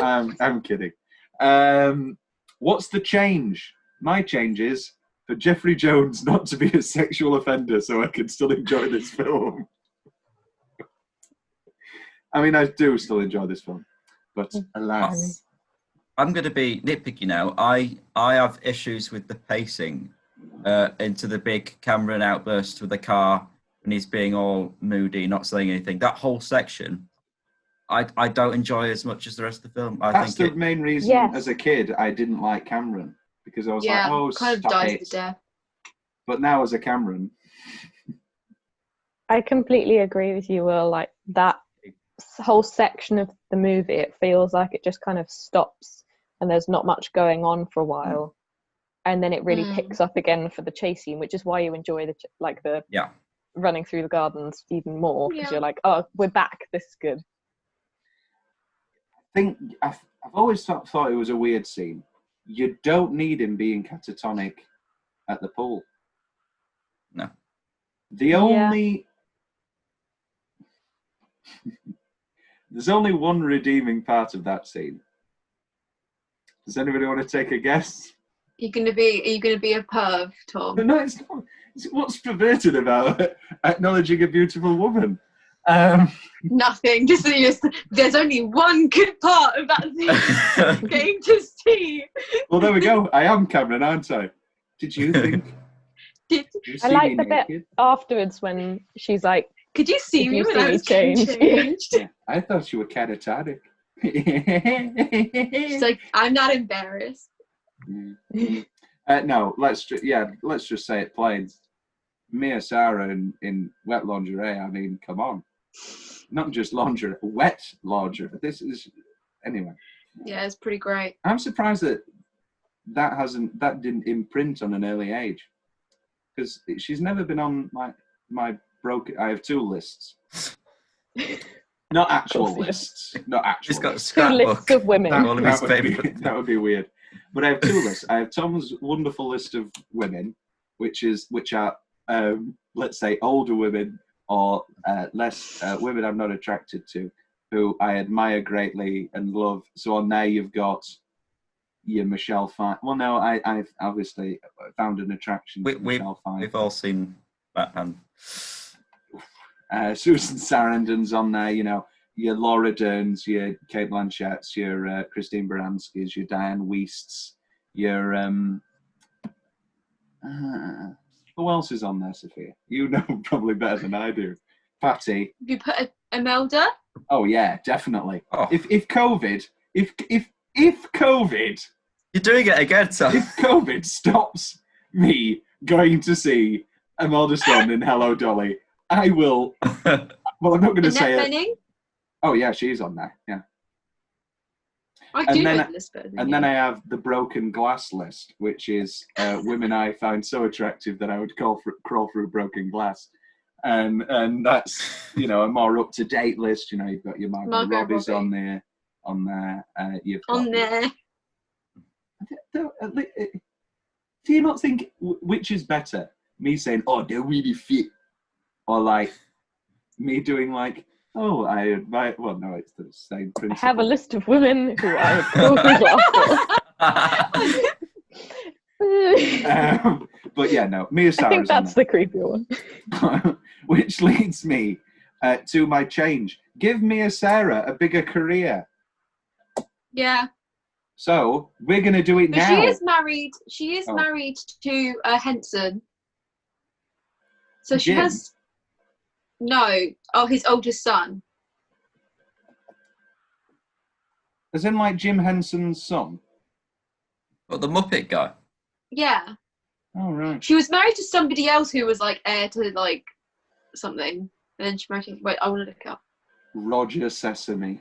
I'm kidding. I'm kidding. What's the change? My change is for Jeffrey Jones not to be a sexual offender, so I can still enjoy this film. I mean, I do still enjoy this film, but alas. I'm going to be nitpicky now. I have issues with the pacing into the big Cameron outburst with the car when he's being all moody, not saying anything. That whole section, I don't enjoy as much as the rest of the film. That's the main reason as a kid I didn't like Cameron, because I was like, oh, kind of stop dies it. to death. But now as a Cameron, I completely agree with you, Will. Like that whole section of the movie, it feels like it just kind of stops and there's not much going on for a while. And then it really picks up again for the chase scene, which is why you enjoy the running through the gardens even more, because you're like, oh, we're back. This is good. I think I've always thought it was a weird scene. You don't need him being catatonic at the pool. No. The only there's only one redeeming part of that scene. Does anybody want to take a guess? Are you gonna be a perv, Tom? No, it's not. What's perverted about it? Acknowledging a beautiful woman? Nothing. Just there's only one good part of that scene. Getting to see. Well, there we go. I am Cameron, aren't I? Did you think? I like the bit afterwards when she's like, "Could you see me when I was changed?" Yeah, I thought you were catatonic. She's like, "I'm not embarrassed." No, let's just say it plain. Mia Sara in wet lingerie. I mean, come on, not just lingerie, wet lingerie. This is anyway. Yeah, it's pretty great. I'm surprised that didn't imprint on an early age, because she's never been on my broken. I have 2 lists. Not actual lists. Not actual. She's got a lists. scrapbook. Lists of women. That would be weird. But I have 2 lists. I have Tom's wonderful list of women, which are let's say older women or less women I'm not attracted to, who I admire greatly and love. So on there you've got your Michelle Pfeiffer. Well, no, I've obviously found an attraction to Michelle Pfeiffer. We've all seen Batman. Susan Sarandon's on there, you know, your Laura Derns, your Kate Blanchetts, your Christine Baranski's, your Diane Weist's, your who else is on there, Sophia? You know probably better than I do. Patty. Have you put Imelda? Oh yeah, definitely. Oh. If COVID, You're doing it again, Tom. if COVID stops me going to see Imelda Staunton in Hello Dolly, I will. Well, I'm not going to say Annette it. Bening? Oh yeah, she's on there. Yeah. And then I have the broken glass list, which is women I find so attractive that I would crawl through broken glass, and that's, you know, a more up to date list. You know, you've got your Margot Robbie's on there. You've got Do you not think which is better? Me saying, "Oh, they're really fit," or like me doing like, "Oh, I admire." Well, no, it's the same principle. I have a list of women who I would go but yeah, no, Mia Sara's I think that's the creepy one. Which leads me to my change. Give Mia Sara a bigger career. Yeah. So we're going to do it But now. She is married to Henson. So she Jim? has his oldest son. As in like Jim Henson's son? What, the Muppet guy? Yeah. Oh, right. She was married to somebody else who was like heir to like something. And then she married him. Wait, I want to look up. Roger Sesame.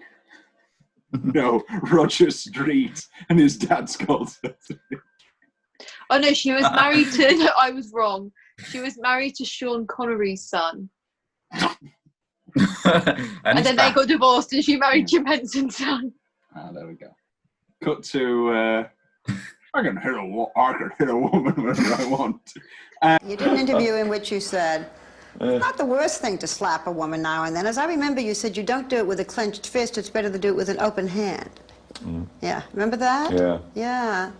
No, Roger Street, and his dad's called Sesame. Oh no, she was married to. No, I was wrong. She was married to Sean Connery's son, and then they got divorced, and she married Jim Henson's son. Ah, there we go. Cut to. I can hit a woman whenever I want. You did an interview in which you said, it's not the worst thing to slap a woman now and then. As I remember, you said you don't do it with a clenched fist, it's better to do it with an open hand. Yeah, remember that? Yeah. Yeah.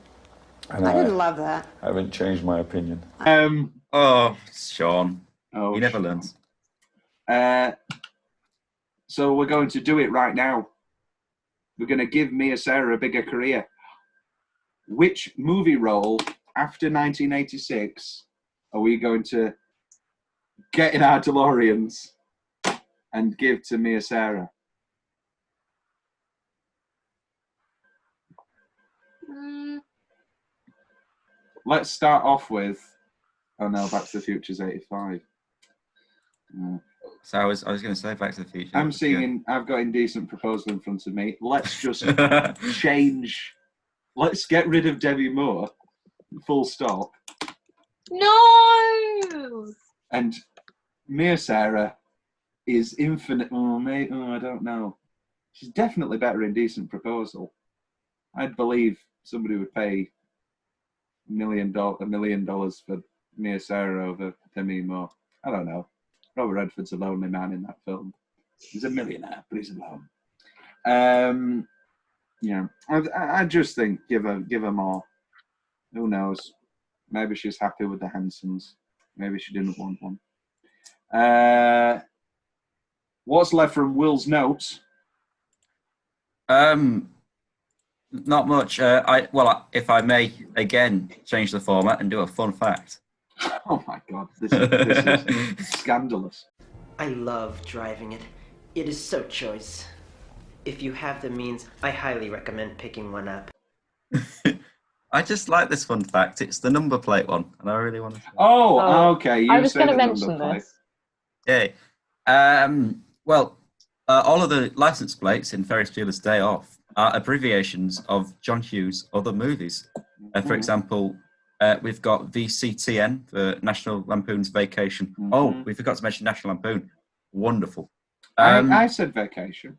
And I didn't love that. I haven't changed my opinion. Oh, Sean. Oh, he never learns. So we're going to do it right now. We're going to give Mia Sara a bigger career. Which movie role after 1986 are we going to get in our DeLoreans and give to Mia Sara? Let's start off with. Oh no, Back to the Future's 85. So I was going to say Back to the Future. I'm seeing. I've got Indecent Proposal in front of me. Let's just change. Let's get rid of Demi Moore. Full stop. No. And Mia Sara is infinite. I don't know. She's definitely better in Decent Proposal. I'd believe somebody would pay $1 million for Mia Sara over Demi Moore. I don't know. Robert Redford's a lonely man in that film. He's a millionaire, but he's alone. Yeah, I just think give her more. Who knows? Maybe she's happy with the Hansons. Maybe she didn't want one. What's left from Will's notes? Not much. If I may again change the format and do a fun fact. Oh my God, this is scandalous. I love driving it. It is so choice. If you have the means, I highly recommend picking one up. I just like this fun fact. It's the number plate one, and I really want to. Oh, okay. I was going to mention this. Okay. All of the license plates in Ferris Bueller's Day Off are abbreviations of John Hughes' other movies. For example, we've got VCTN for National Lampoon's Vacation. Oh, we forgot to mention National Lampoon. Wonderful. I said Vacation.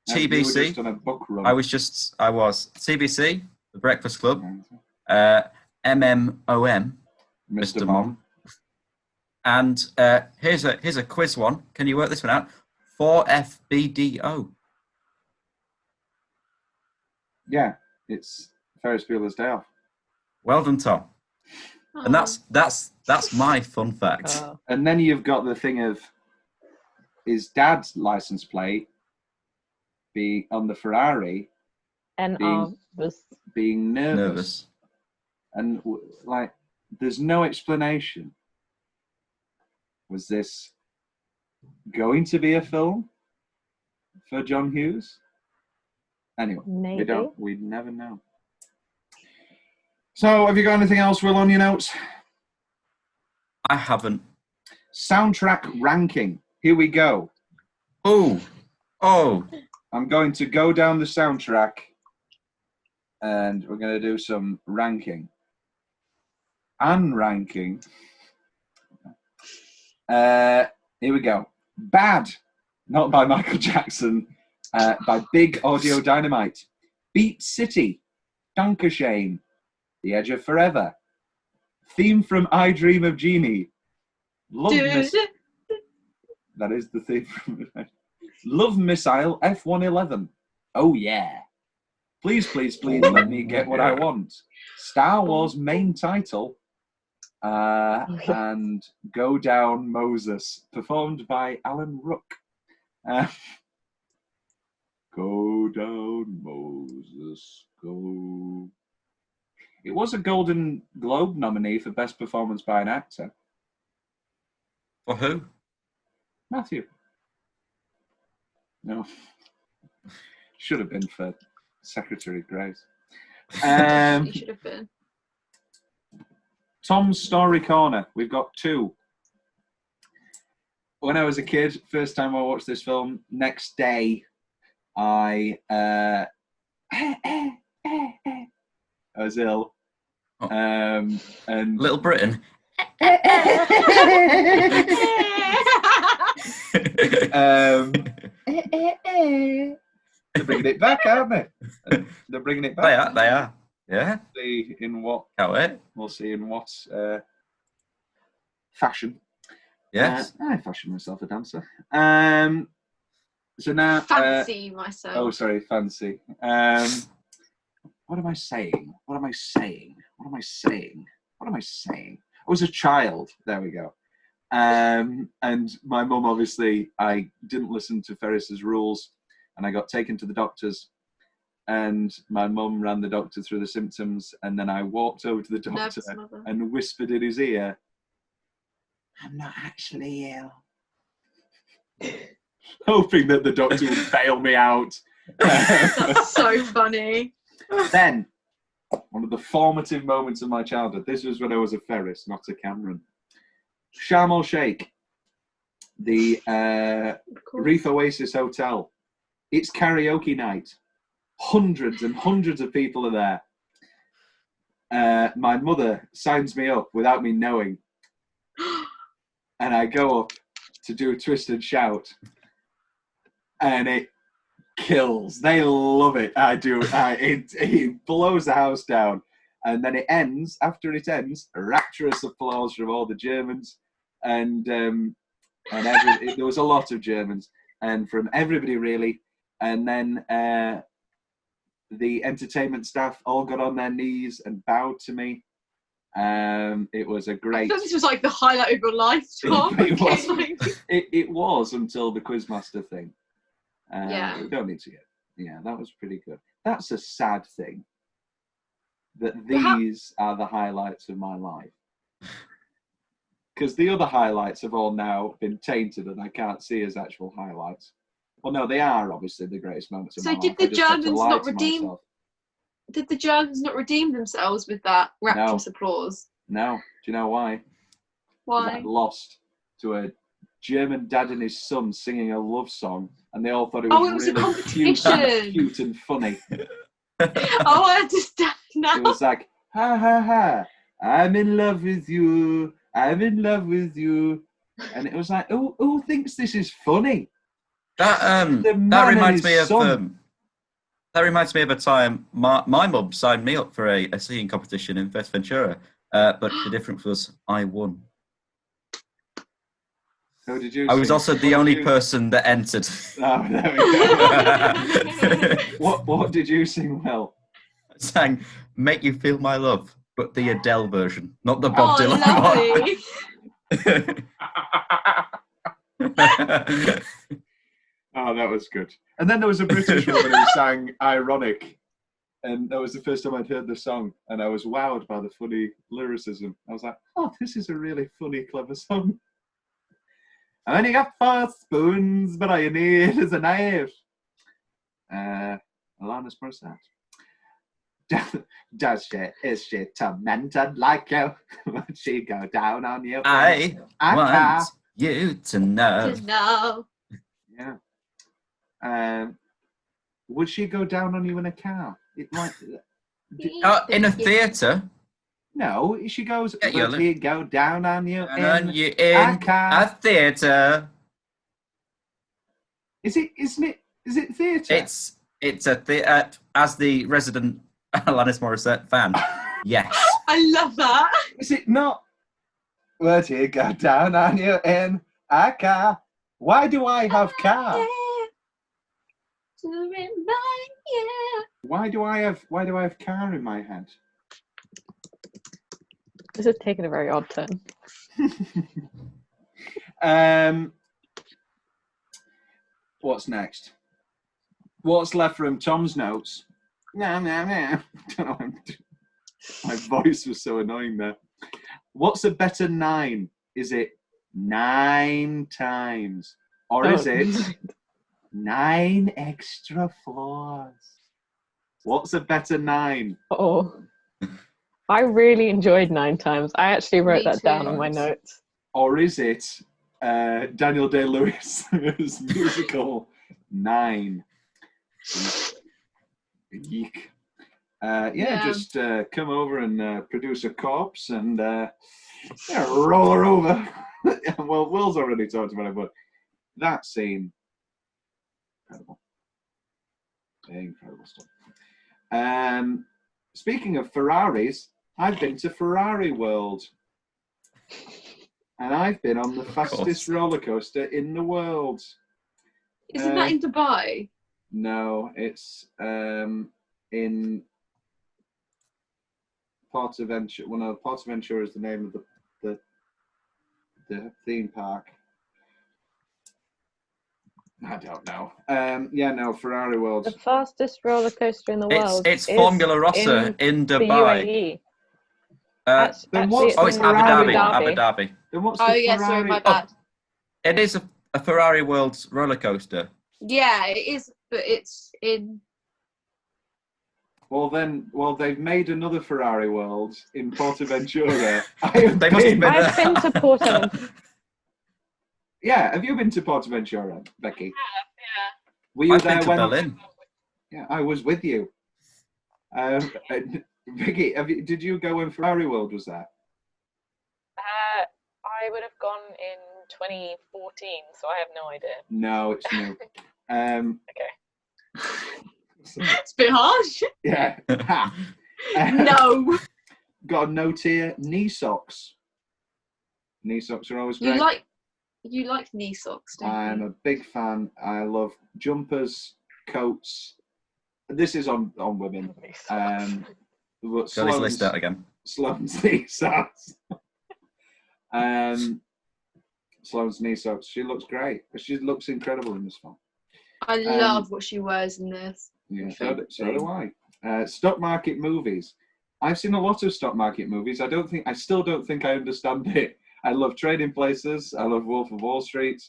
TBC. You were just on a book run. I was. TBC, The Breakfast Club. MMOM, Mr. Mom. And here's a quiz one. Can you work this one out? 4FBDO. Yeah, it's Ferris Bueller's Day Off. Well done, Tom. And that's my fun fact. And then you've got the thing of his dad's license plate be on the Ferrari being nervous. And like, there's no explanation. Was this going to be a film for John Hughes? Anyway, we never know. So, have you got anything else, Will, on your notes? I haven't. Soundtrack ranking. Here we go. Oh. I'm going to go down the soundtrack and we're going to do some ranking. Unranking. Here we go. Bad, not by Michael Jackson, by Big Audio Dynamite. Beat City, Dankeschön, The Edge of Forever. Theme from I Dream of Jeannie. That is the theme from Love Missile F-111. Oh yeah. Please, please, please let me get what I want. Star Wars main title. And Go Down Moses, performed by Alan Rook. Go down Moses, go. It was a Golden Globe nominee for Best Performance by an Actor. For who? Mathew. No. Should have been for Secretary Grace. He should have been. Tom's Story Corner. We've got two. When I was a kid, first time I watched this film, next day, I was ill. And Little Britain. They're bringing it back, aren't they? They're bringing it back. They are. Yeah. See in what? Can't wait. We'll see in what fashion. Yes. I fashion myself a dancer. So now. Fancy myself. Oh, sorry, fancy. What am I saying? What am I saying? What am I saying? What am I saying? I was a child. There we go. And my mum, obviously, I didn't listen to Ferris's rules, and I got taken to the doctors. And my mum ran the doctor through the symptoms, and then I walked over to the doctor and whispered in his ear, "I'm not actually ill," hoping that the doctor would bail me out. That's so funny. Then, one of the formative moments of my childhood. This was when I was a Ferris, not a Cameron. Sharm el Sheikh, the Reef Oasis Hotel. It's karaoke night. Hundreds and hundreds of people are there. My mother signs me up without me knowing. And I go up to do a twist and shout. And it kills. They love it. I do. It blows the house down. And then it ends. After it ends, rapturous applause from all the Germans. and there was a lot of Germans, and from everybody really. And then the entertainment staff all got on their knees and bowed to me. It was a great. I thought this was like the highlight of your life, Tom. It was until the Quizmaster thing. Yeah. We don't need to get. Yeah, that was pretty good. That's a sad thing. That these are the highlights of my life. Because the other highlights have all now been tainted and I can't see as actual highlights. Well, no, they are obviously the greatest moments of my life. So did the Germans not redeem? Did the Germans not redeem themselves with that rapturous applause? No. Do you know why? Why? I lost to a German dad and his son singing a love song, and they all thought it was a really competition. cute and funny. Oh, I understand now. It was like, ha ha ha, I'm in love with you, I'm in love with you. And it was like, who thinks this is funny? That reminds me of a time my mum signed me up for a singing competition in West Ventura, but the difference was I won. So did you? I was also the only person that entered. Oh, there we go. What did you sing well? I sang "Make You Feel My Love," but the Adele version, not the Bob Dylan one. Oh, that was good. And then there was a British woman who sang "Ironic," and that was the first time I'd heard the song, and I was wowed by the funny lyricism. I was like, "Oh, this is a really funny, clever song." And then you got 4 spoons, but all you need is a knife. Alanis Morissette. Is she tormented like you? Would she go down on you? I want you to know. Yeah. Would she go down on you in a car? In a theatre? No, she goes. Would she go down on you in a car? A theatre? Is it theatre? It's a theatre. As the resident Alanis Morissette fan, yes. I love that. Is it not? Would she go down on you in a car? Why do I have car? To remind you. Why do I have car in my head? This is taking a very odd turn. What's next? What's left from Tom's notes? Nah. My voice was so annoying there. What's a better 9? Is it 9 times? Or is it 9 extra floors? What's a better 9? Oh, I really enjoyed 9 times. I actually wrote that down on my notes. Or is it Daniel Day-Lewis' musical 9? Yeek. Just come over and produce a corpse and roll her over. Well, Will's already talked about it, but that scene, incredible stuff. Speaking of Ferraris, I've been to Ferrari World, and I've been on the fastest roller coaster in the world. Isn't that in Dubai? No, it's in Portaventura. Well, no, Portaventura is the name of the theme park. I don't know. Ferrari World. The fastest roller coaster in the world. It's Formula Rossa in Dubai. The UAE. It's Abu Dhabi. Then what's sorry, my bad. It is a Ferrari World roller coaster. Yeah, it is, but it's in. Well, they've made another Ferrari World in Portaventura. I've been to Portaventura. Yeah, have you been to Portaventura, Becky? Yeah. Were you I've there been to Berlin. Yeah, I was with you. Becky, did you go when Ferrari World was there? I would have gone in 2014, so I have no idea. No, it's new. Okay. It's a bit harsh. Yeah. No. Got a note here. Knee socks. Knee socks are always great. You like knee socks, don't I'm you? a big fan. I love jumpers, coats. This is on women. But Got his list out again. Sloane's knee socks. Sloane's knee socks. She looks great. She looks incredible in this film. I love what she wears in this. Yeah, so do I. Stock market movies. I've seen a lot of stock market movies. I still don't think I understand it. I love Trading Places. I love Wolf of Wall Street.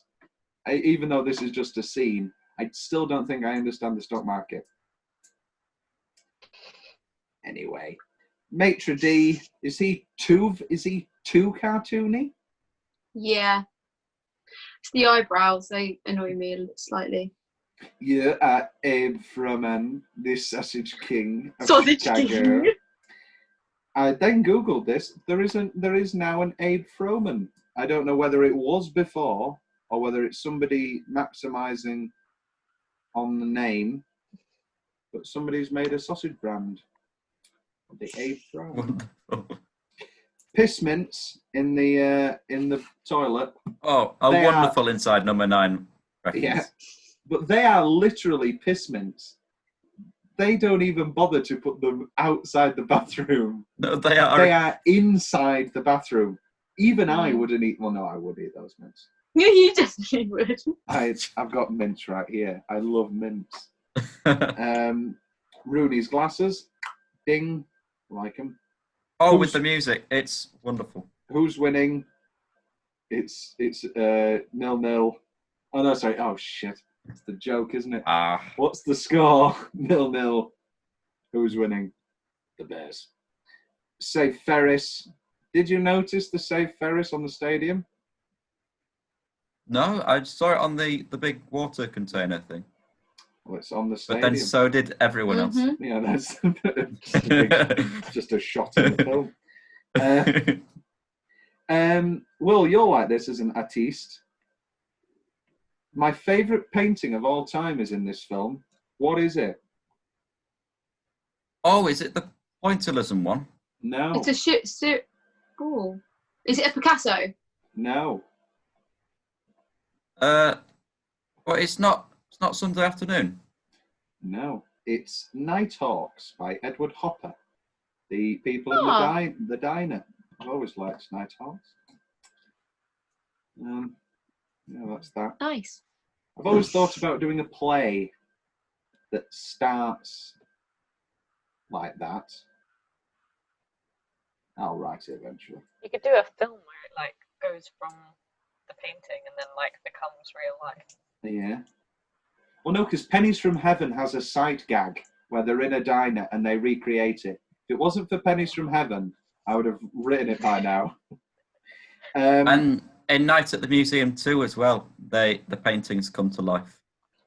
Even though this is just a scene, I still don't think I understand the stock market. Anyway, Maitre D, is he too cartoony? Yeah. It's the eyebrows. They annoy me slightly. Yeah, Abe Froman, the Sausage King of Sausage Chicago. King. I then Googled this. There is now an Abe Froman. I don't know whether it was before or whether it's somebody maximising on the name, but somebody's made a sausage brand. The Abe Froman. Piss mints in the toilet. Oh, a wonderful inside number 9 reference. Yeah, but they are literally piss mints. They don't even bother to put them outside the bathroom. No, they are. They are inside the bathroom. Even I wouldn't eat. Well, no, I would eat those mints. Yeah, you definitely would. I've got mints right here. I love mints. Rooney's glasses. Ding. Like them. Oh, with the music, it's wonderful. Who's winning? It's 0-0. Oh no, sorry. Oh shit. It's the joke, isn't it? What's the score? 0-0. Who's winning? The Bears. Say Ferris. Did you notice the Save Ferris on the stadium? No, I saw it on the big water container thing. Well, it's on the But stadium. then so did everyone else. Yeah, that's just a shot in the film. Will, you'll like this as an artiste. My favourite painting of all time is in this film. What is it? Oh, is it the pointillism one? No. It's a shit. Oh. Is it a Picasso? No. Well, it's not Sunday afternoon. No. It's Nighthawks by Edward Hopper. The people in the diner. I've always liked Nighthawks. Yeah, that's that. Nice. I've always thought about doing a play that starts like that. I'll write it eventually. You could do a film where it like goes from the painting and then like becomes real life. Yeah. Well, no, because Pennies from Heaven has a sight gag where they're in a diner and they recreate it. If it wasn't for Pennies from Heaven, I would have written it by now. And in Night at the Museum too, as well, the paintings come to life.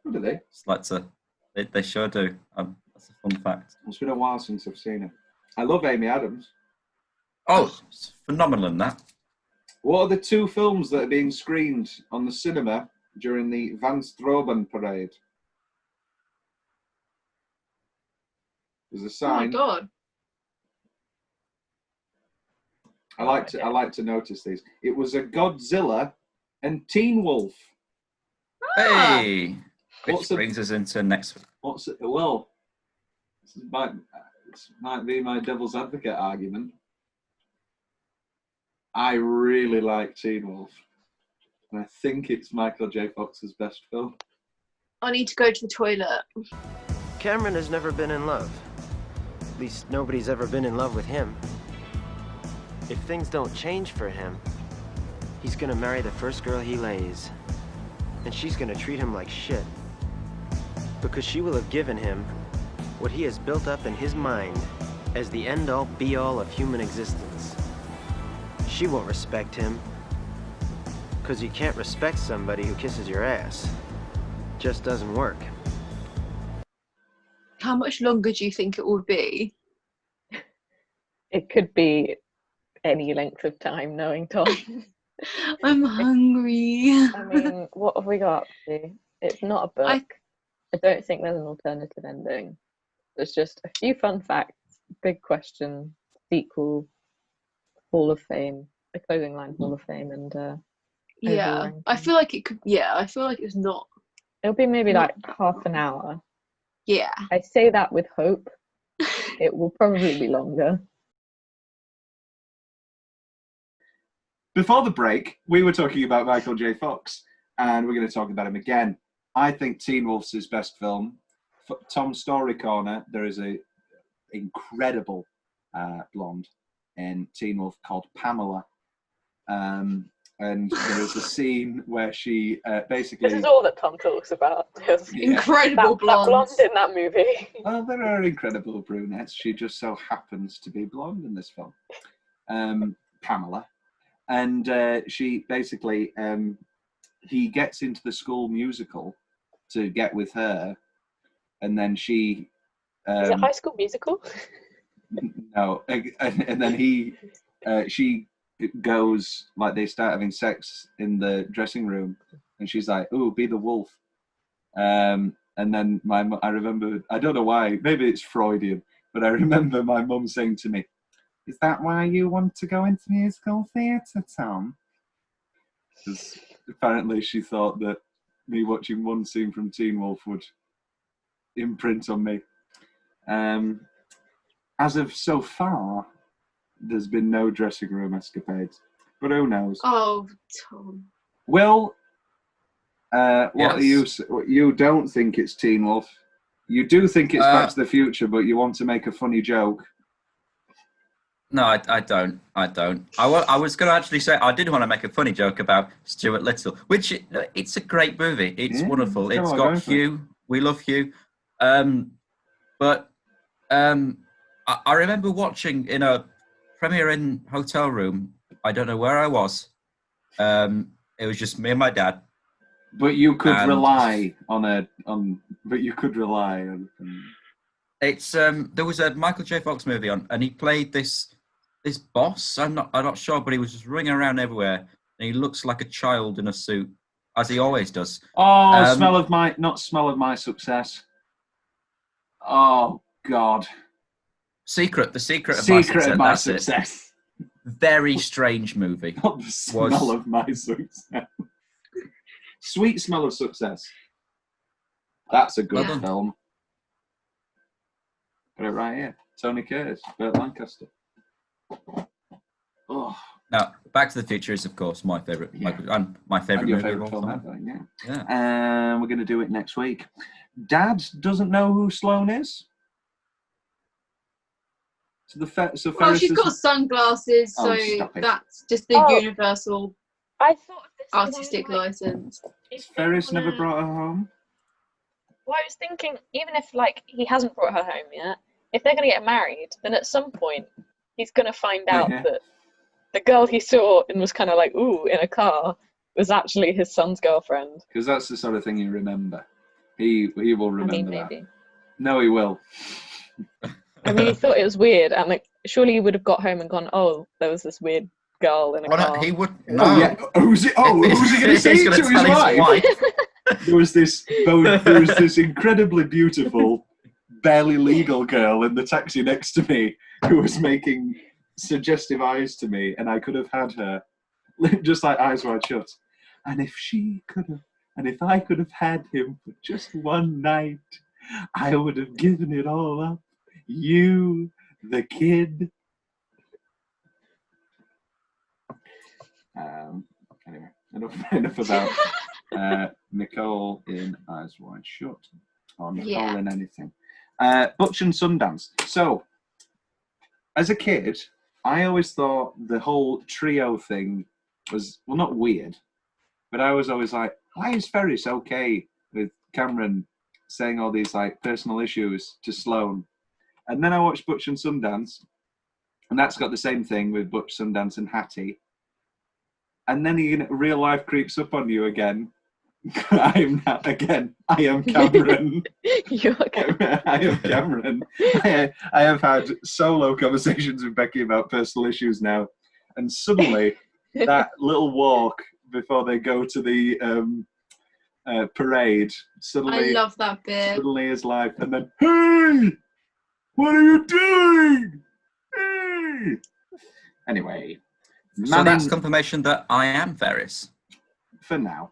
Oh, do they? It's like they sure do. That's a fun fact. It's been a while since I've seen it. I love Amy Adams. Oh, it's phenomenal in that. What are the 2 films that are being screened on the cinema during the Van Stroben parade? There's a sign. Oh my god. I like to notice these. It was a Godzilla and Teen Wolf. Hey, which brings us into next week. What's it? Well, this might be my devil's advocate argument. I really like Teen Wolf, and I think it's Michael J. Fox's best film. I need to go to the toilet. Cameron has never been in love. At least nobody's ever been in love with him. If things don't change for him, he's gonna marry the first girl he lays. And she's gonna treat him like shit. Because she will have given him what he has built up in his mind as the end-all be-all of human existence. She won't respect him. Because you can't respect somebody who kisses your ass. Just doesn't work. How much longer do you think it will be? It could be any length of time, knowing Tom. I'm hungry. I mean, what have we got up to? It's not a book. I don't think there's an alternative ending. There's just a few fun facts, big question, sequel, Hall of Fame. the Clothing Line Hall of Fame and Yeah, overall I feel like it could. Yeah, I feel like it's not. it'll be maybe like half an hour. Yeah. I say that with hope. It will probably be longer. Before the break, we were talking about Michael J. Fox, and we're going to talk about him again. I think Teen Wolf's his best film. For Tom's Story Corner, there is a incredible blonde in Teen Wolf called Pamela. And there is a scene where she basically... This is all that Tom talks about. Incredible blonde. That blonde in that movie. Well, there are incredible brunettes. She just so happens to be blonde in this film. Pamela. And she basically, he gets into the school musical to get with her, and then she... Is it High School Musical? No, and then she goes, like, they start having sex in the dressing room, and she's like, "Ooh, be the wolf." And then I remember, I don't know why, maybe it's Freudian, but I remember my mum saying to me, "Is that why you want to go into musical theatre, Tom?" Because apparently she thought that me watching one scene from Teen Wolf would imprint on me. As of so far, there's been no dressing room escapades, but who knows? Oh, Tom. Will, what you don't think it's Teen Wolf? You do think it's Back to the Future, but you want to make a funny joke. No, I don't. I was going to actually say, I did want to make a funny joke about Stuart Little, which it's a great movie. It's wonderful. It's got Hugh. We love Hugh. But I remember watching in a premiere in hotel room. I don't know where I was. It was just me and my dad. But you could rely on. But you could rely on. It's there was a Michael J. Fox movie on, and he played this boss. I'm not sure, but he was just running around everywhere, and he looks like a child in a suit, as he always does. Oh, Smell of My Success. Oh God. The secret of my success. Very strange movie. Not the smell of my success. Sweet Smell of Success. That's a good film. Got it right here. Tony Curtis, Burt Lancaster. Oh. Now, Back to the Future is, of course, my favourite. My favourite movie of all film time. ever, yeah. We're going to do it next week. Dad doesn't know who Sloane is. Well, she's got sunglasses, so that's just the universal artistic license. Ferris never brought her home. Well, I was thinking, even if he hasn't brought her home yet, if they're going to get married, then at some point he's going to find out that the girl he saw and was kind of like, ooh, in a car, was actually his son's girlfriend. Because that's the sort of thing you remember. He will remember maybe. that. No, he will. I mean, he thought it was weird, and surely he would have got home and gone, "Oh, there was this weird girl in a car." No, he would. No. Oh, yeah. Who's he going to say to his wife? There was this incredibly beautiful, barely legal girl in the taxi next to me who was making suggestive eyes to me, and I could have had her, just like Eyes Wide Shut. And if I could have had him for just one night, I would have given it all up. You, the kid. Anyway, enough about Nicole in Eyes Wide Shut, or Nicole in anything. Butch and Sundance. So, as a kid, I always thought the whole trio thing was, well, not weird, but I was always like, why is Ferris okay with Cameron saying all these personal issues to Sloane? And then I watched Butch and Sundance, and that's got the same thing with Butch, Sundance, and Hattie. And then real life creeps up on you again. I am Cameron. You're Cameron. I am Cameron. I have had solo conversations with Becky about personal issues now, and suddenly that little walk before they go to the parade, suddenly I love that bit. Suddenly is life, and then hey, what are you doing? Hey. Anyway, So that's confirmation that I am Ferris. For now.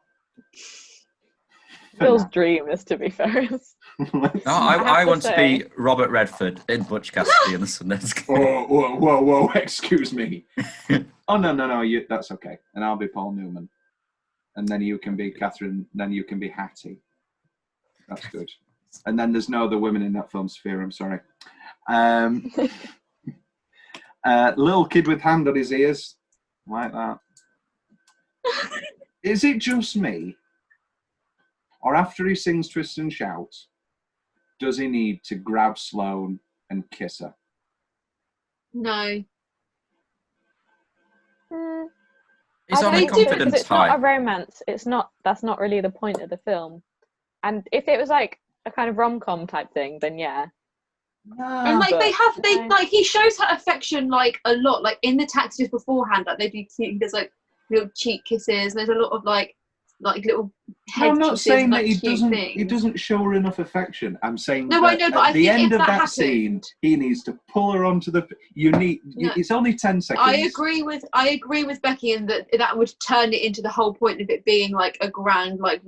Phil's dream is to be Ferris. No, I want to be Robert Redford in Butch Cassidy and the Sundance Kid. Whoa, excuse me. Oh, no, that's okay. And I'll be Paul Newman. And then you can be Catherine, then you can be Hattie. That's good. And then there's no other women in that film, Sophia, I'm sorry. Little kid with hand on his ears. Like that. Is it just me? Or after he sings Twist and Shout, does he need to grab Sloane and kiss her? No. He's on a confidence it's high. not a romance. It's not. That's not really the point of the film. And if it was like a kind of rom-com type thing, then yeah. And like they he shows her affection like a lot, like in the taxis beforehand, like they do cute, there's like little cheek kisses, and there's a lot of like little head I'm not kisses saying and, that like, he doesn't show her enough affection. I'm saying No, that I know, but at I the think end if of that that scene, happened- he needs to pull her onto the. No. It's only 10 seconds. I agree with Becky in that would turn it into the whole point of it being like a grand like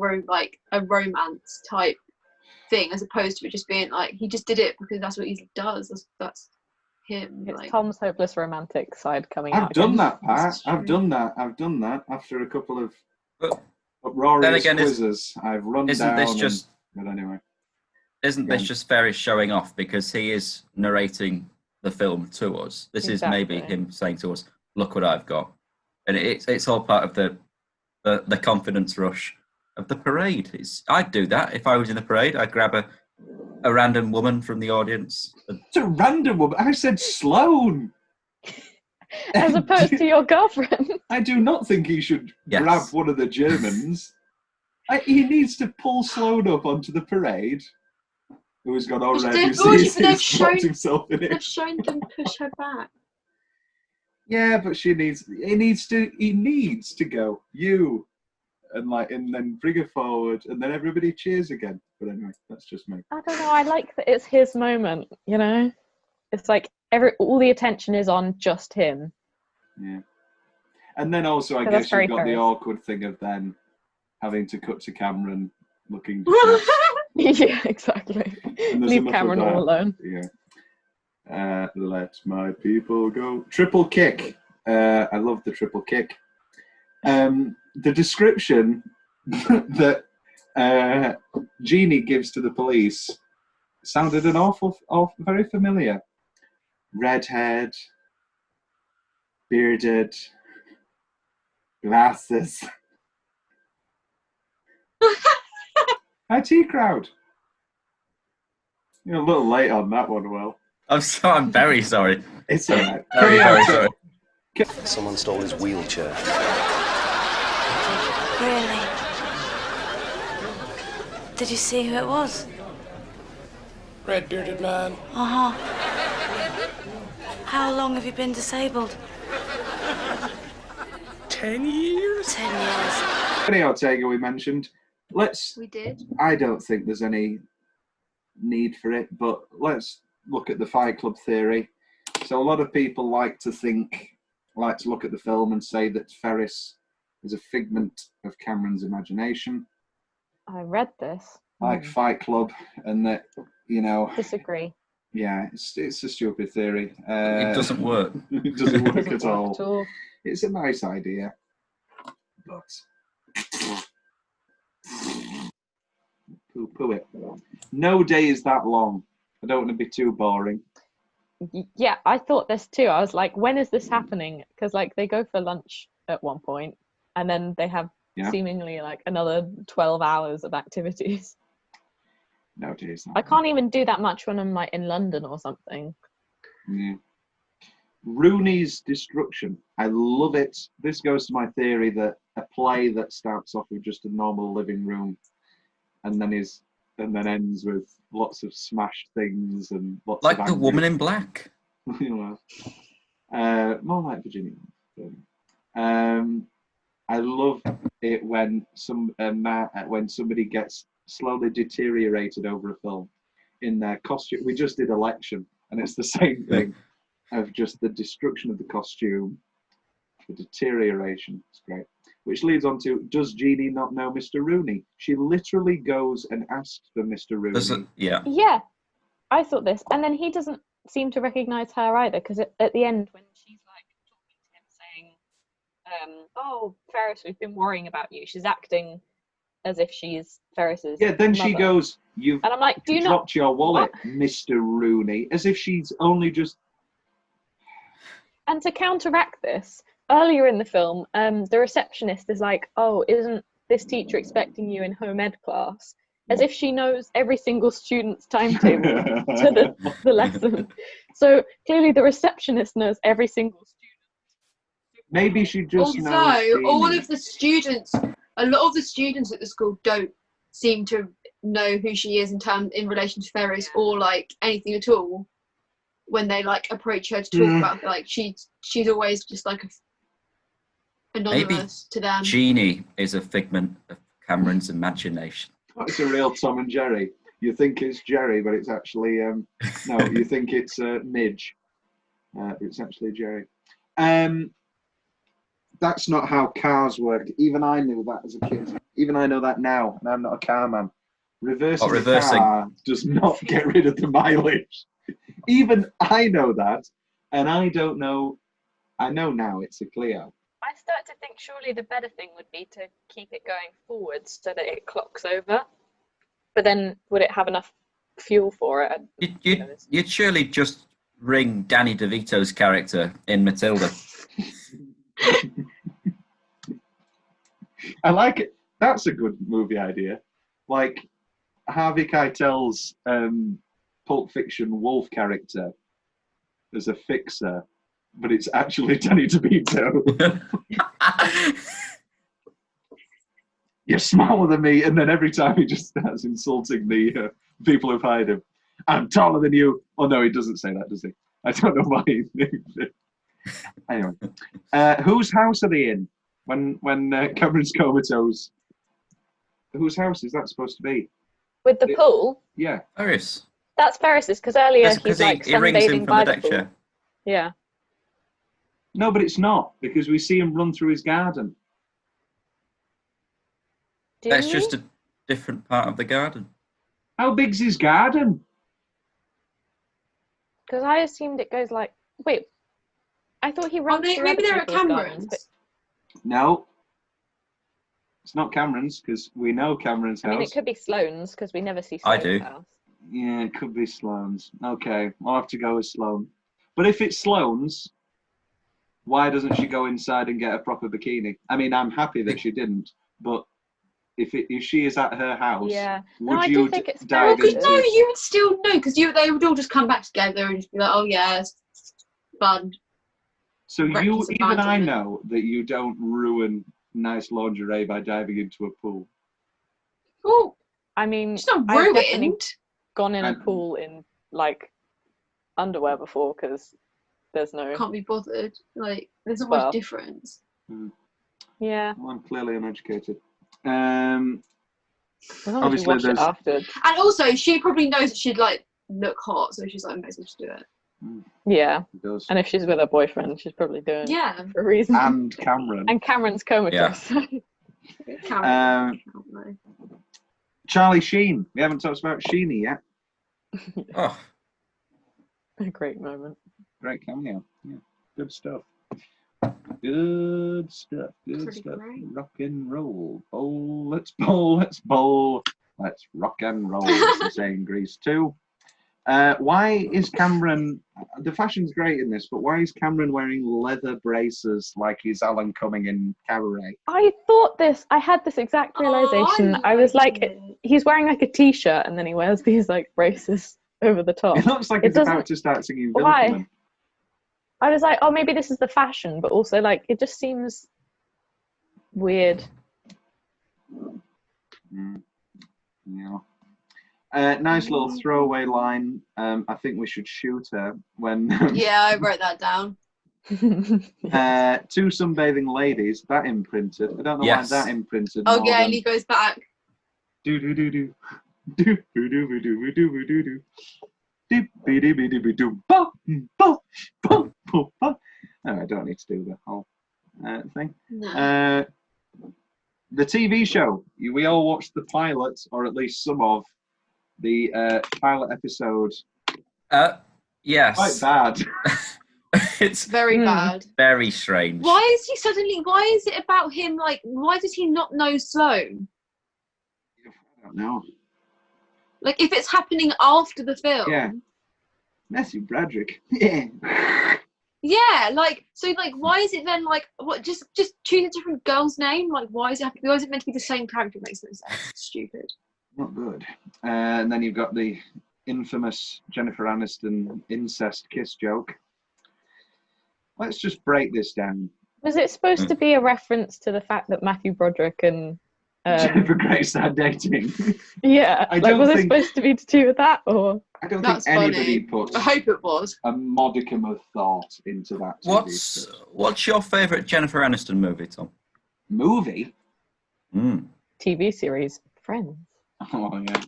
a romance type thing, as opposed to it just being like he just did it because that's what he does. That's him. It's like. Tom's hopeless romantic side coming out. I've done again. that, Pat. I've done that after a couple of uproarious quizzes. I've run Isn't down. this just? But anyway, Isn't this just Ferris showing off because he is narrating the film to us? This is maybe him saying to us, "Look what I've got," and it's all part of the confidence rush of the parade. I'd do that if I was in the parade. I'd grab a random woman from the audience. It's a random woman. I said Sloane. As opposed to your girlfriend. I do not think he should grab one of the Germans. He needs to pull Sloane up onto the parade. Who's got already he's locked himself in it. They've shown them push her back. Yeah, but he needs to go. You. And then bring her forward, and then everybody cheers again. But anyway, that's just me. I don't know. I like that it's his moment. You know, it's like all the attention is on just him. Yeah, and then also I guess you've got the awkward thing of then having to cut to Cameron looking depressed. Yeah, exactly. Leave Cameron all alone. Yeah. Let my people go. Triple kick. I love the triple kick. The description that Jeannie gives to the police sounded very familiar. Redhead, bearded, glasses. IT crowd. You're a little late on that one, Will. I'm very sorry. It's all right. Very sorry. Someone stole his wheelchair. Really? Did you see who it was? Red-bearded man. Uh-huh. How long have you been disabled? 10 years? 10 years. Kenny Ortega we mentioned. We did. I don't think there's any need for it, but let's look at the Fight Club theory. So a lot of people like to look at the film and say that Ferris is a figment of Cameron's imagination. I read this. Like Fight Club, and that, Disagree. Yeah, it's a stupid theory. It doesn't work. It doesn't work at all. It's a nice idea, but poo it. No day is that long. I don't want to be too boring. Yeah, I thought this too. I was like, when is this happening? Because they go for lunch at one point, and then they have seemingly another 12 hours of activities. No days. I can't even do that much when I'm in London or something. Yeah. Rooney's Destruction. I love it. This goes to my theory that a play that starts off with just a normal living room, and then ends with lots of smashed things and lots of The Woman in Black. More like Virginia. I love it when somebody gets slowly deteriorated over a film in their costume. We just did Election, and it's the same thing of just the destruction of the costume The deterioration. It's great. Which leads on to, does Jeannie not know Mr. Rooney? She literally goes and asks for Mr. Rooney. Yeah. Yeah, I thought this. And then he doesn't seem to recognise her either, because at the end, when she's like talking to him saying, oh, Ferris, we've been worrying about you, she's acting as if she's Ferris's then she mother. goes, you've And I'm like, do you dropped your wallet, Mr. Rooney, as if she's only just... And to counteract this, earlier in the film, the receptionist is like, oh, isn't this teacher expecting you in home ed class? As if she knows every single student's timetable to the lesson. So clearly the receptionist knows every single student. Maybe she just knows Also, all Jeannie. of the students, a lot of the students at the school don't seem to know who she is in relation to Ferris or like anything at all. When they like approach her to talk about her, like she's always just like anonymous to them. Jeannie is a figment of Cameron's imagination. It's a real Tom and Jerry. You think it's Jerry, but it's actually no. You think it's Midge. It's actually Jerry. That's not how cars work. Even I knew that as a kid. Even I know that now, and I'm not a car man. Reversing a car does not get rid of the mileage. Even I know that, and I don't know. I know now it's a Clio. I start to think surely the better thing would be to keep it going forwards so that it clocks over. But then would it have enough fuel for it? You'd surely just ring Danny DeVito's character in Matilda. I like it. That's a good movie idea. Like Harvey Keitel's Pulp Fiction Wolf character as a fixer, but it's actually Danny DeVito. You're smaller than me, and then every time he just starts insulting the people who've hired him. I'm taller than you. Oh no, he doesn't say that, does he? I don't know why he thinks it. Anyway, whose house are they in when Cameron's comatose? Whose house is that supposed to be? With the pool? Yeah. Ferris. That's Ferris's, because earlier he's like he rings him sunbathing from by the the pool. deck chair. Yeah. No, but it's not, because we see him run through his garden. That's just a different part of the garden. How big's his garden? Because I assumed it goes like... Wait, I thought he runs through maybe other they're at people's Cameron's. gardens, but- No. It's not Cameron's, because we know Cameron's house. I mean, it could be Sloane's, because we never see I Sloane's do. house. Yeah, it could be Sloane's. Okay, I'll have to go with Sloane. But if it's Sloane's, why doesn't she go inside and get a proper bikini? I mean, I'm happy that she didn't, but if she is at her house, would you dive into... No, you would still know, because they would all just come back together and just be like, oh yeah, it's fun. So even I know that you don't ruin nice lingerie by diving into a pool. Oh, I mean, it's not I've definitely ruined. gone in a pool in like underwear before, because there's no... Can't be bothered. Like, there's not Well. much difference. Yeah. Well, I'm clearly uneducated. As long as you Obviously, wash it there's... afterwards. And also, she probably knows that she'd like look hot, so she's like, may as well just do it. Yeah. It does. And if she's with her boyfriend, she's probably doing Yeah. it for a reason. And Cameron. And Cameron's comatose. Cameron. Charlie Sheen. We haven't talked about Sheeny yet. Oh, A great moment. Great cameo. Yeah, good stuff. Good stuff. Good Pretty stuff. great. Rock and roll. Bowl. Let's bowl. Let's bowl. Let's rock and roll. As they say in Grease too. Why is Cameron? The fashion's great in this, but why is Cameron wearing leather braces like he's Alan Cumming in Cabaret? I thought this. I had this exact realization. I was like, he's wearing like a t-shirt, and then he wears these like braces over the top. It looks like he's about to start singing Why? Billabong. I was like, oh, maybe this is the fashion, but also like it just seems weird. Yeah. Nice little throwaway line. I think we should shoot her when. Yeah, I wrote that down. Two sunbathing ladies. That imprinted. I don't know Yes. why that imprinted. Oh more yeah, than- and he goes back. Do do do do. Do do do do do do do. Dip dip dip dip dip. Bo bo bo bo bo. No, I don't need to do the whole thing. No. The TV show. We all watched the pilot, or at least some of the pilot episode. Yes. Quite bad. It's Very bad. Very strange. Why is he suddenly? Why is it about him? Like, why does he not know Sloane? I don't know. Like, if it's happening after the film. Yeah. Mathew Broderick. Yeah. Yeah, like, so, like, why is it then, like, what, just choose a different girl's name? Like, why is it meant to be the same character? It makes no sense. It's stupid. Not good. And then you've got the infamous Jennifer Aniston incest kiss joke. Let's just break this down. Was it supposed to be a reference to the fact that Mathew Broderick and Jennifer Grey started dating? Yeah, I like, don't was it think- supposed to be to do with that, or? I don't That's think anybody funny. put I hope it was. a modicum of thought into that. TV script. What's your favourite Jennifer Aniston movie, Tom? Movie? TV series, Friends. Oh yeah,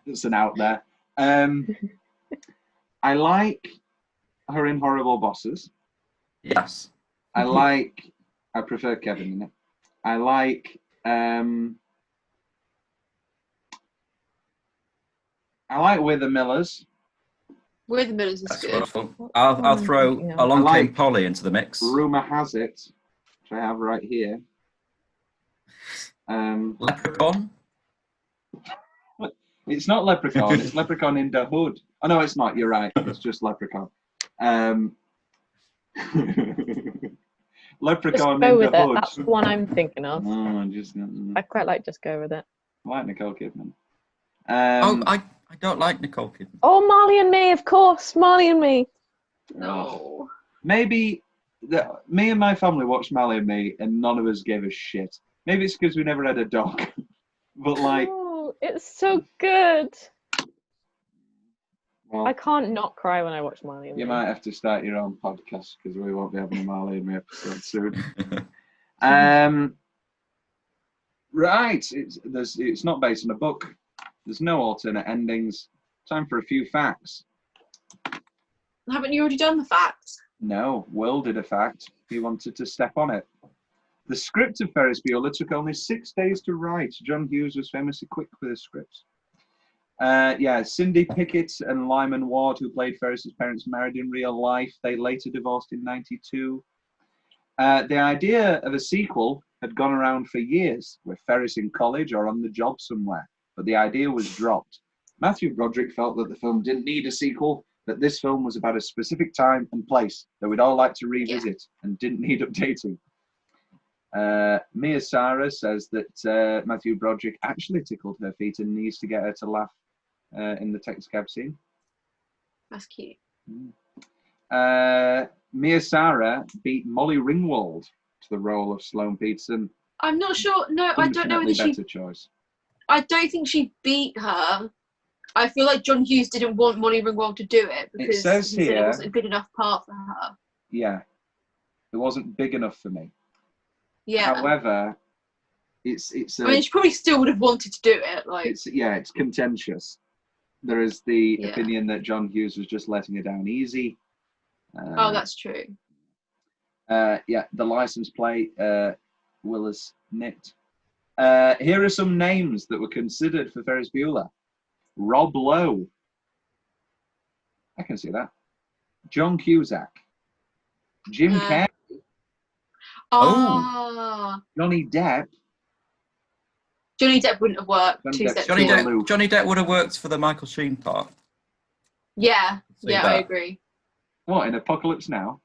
it's an out there. I like her in Horrible Bosses. Yes. I prefer Kevin in it. I like We're the Millers. We're the Millers is good. I'll throw Along I Came like Polly into the mix. Rumour Has It, which I have right here. Leprechaun? It's not Leprechaun, it's Leprechaun in the Hood. Oh no, it's not, you're right, it's just Leprechaun. Leprechaun Just go in with the it. Hood. That's the one I'm thinking of. Oh, I quite like just go with it. I like Nicole Kidman. I don't like Nicole Kidman. Oh, Marley and Me, of course, Marley and Me. No. Maybe me and my family watched Marley and Me, and none of us gave a shit. Maybe it's because we never had a dog. But like, Oh, it's so good. well, I can't not cry when I watch Marley and Me. you might have to start your own podcast because we won't be having a Marley and Me episode soon. Right, it's not based on a book. There's no alternate endings. Time for a few facts. Haven't you already done the facts? No, Will did a fact. He wanted to step on it. The script of Ferris Bueller took only 6 days to write. John Hughes was famously quick with his scripts. Cindy Pickett and Lyman Ward, who played Ferris's parents, married in real life. They later divorced in '92. The idea of a sequel had gone around for years, with Ferris in college or on the job somewhere, but the idea was dropped. Mathew Broderick felt that the film didn't need a sequel, that this film was about a specific time and place that we'd all like to revisit and didn't need updating. Mia Sara says that Mathew Broderick actually tickled her feet and needs to get her to laugh in the text cab scene. That's cute. Mia Sara beat Molly Ringwald to the role of Sloane Peterson. I'm not sure. No, I don't know whether Infinitely she. better choice. I don't think she beat her. I feel like John Hughes didn't want Molly Ringwald to do it because says he said it here- wasn't a good enough part for her. Yeah, it wasn't big enough for me. Yeah. However, it's I mean, she probably still would have wanted to do it. Like, it's contentious. There is the Yeah. opinion that John Hughes was just letting her down easy. oh, that's true. The license plate Willis nicked. Here are some names that were considered for Ferris Bueller. Rob Lowe. I can see that. John Cusack. Jim Carrey. Johnny Depp. Johnny Depp wouldn't have worked. Johnny Two Depp- steps Johnny forward. Depp, Johnny Depp would have worked for the Michael Sheen part. Yeah, See yeah, I that. agree. What, in Apocalypse Now?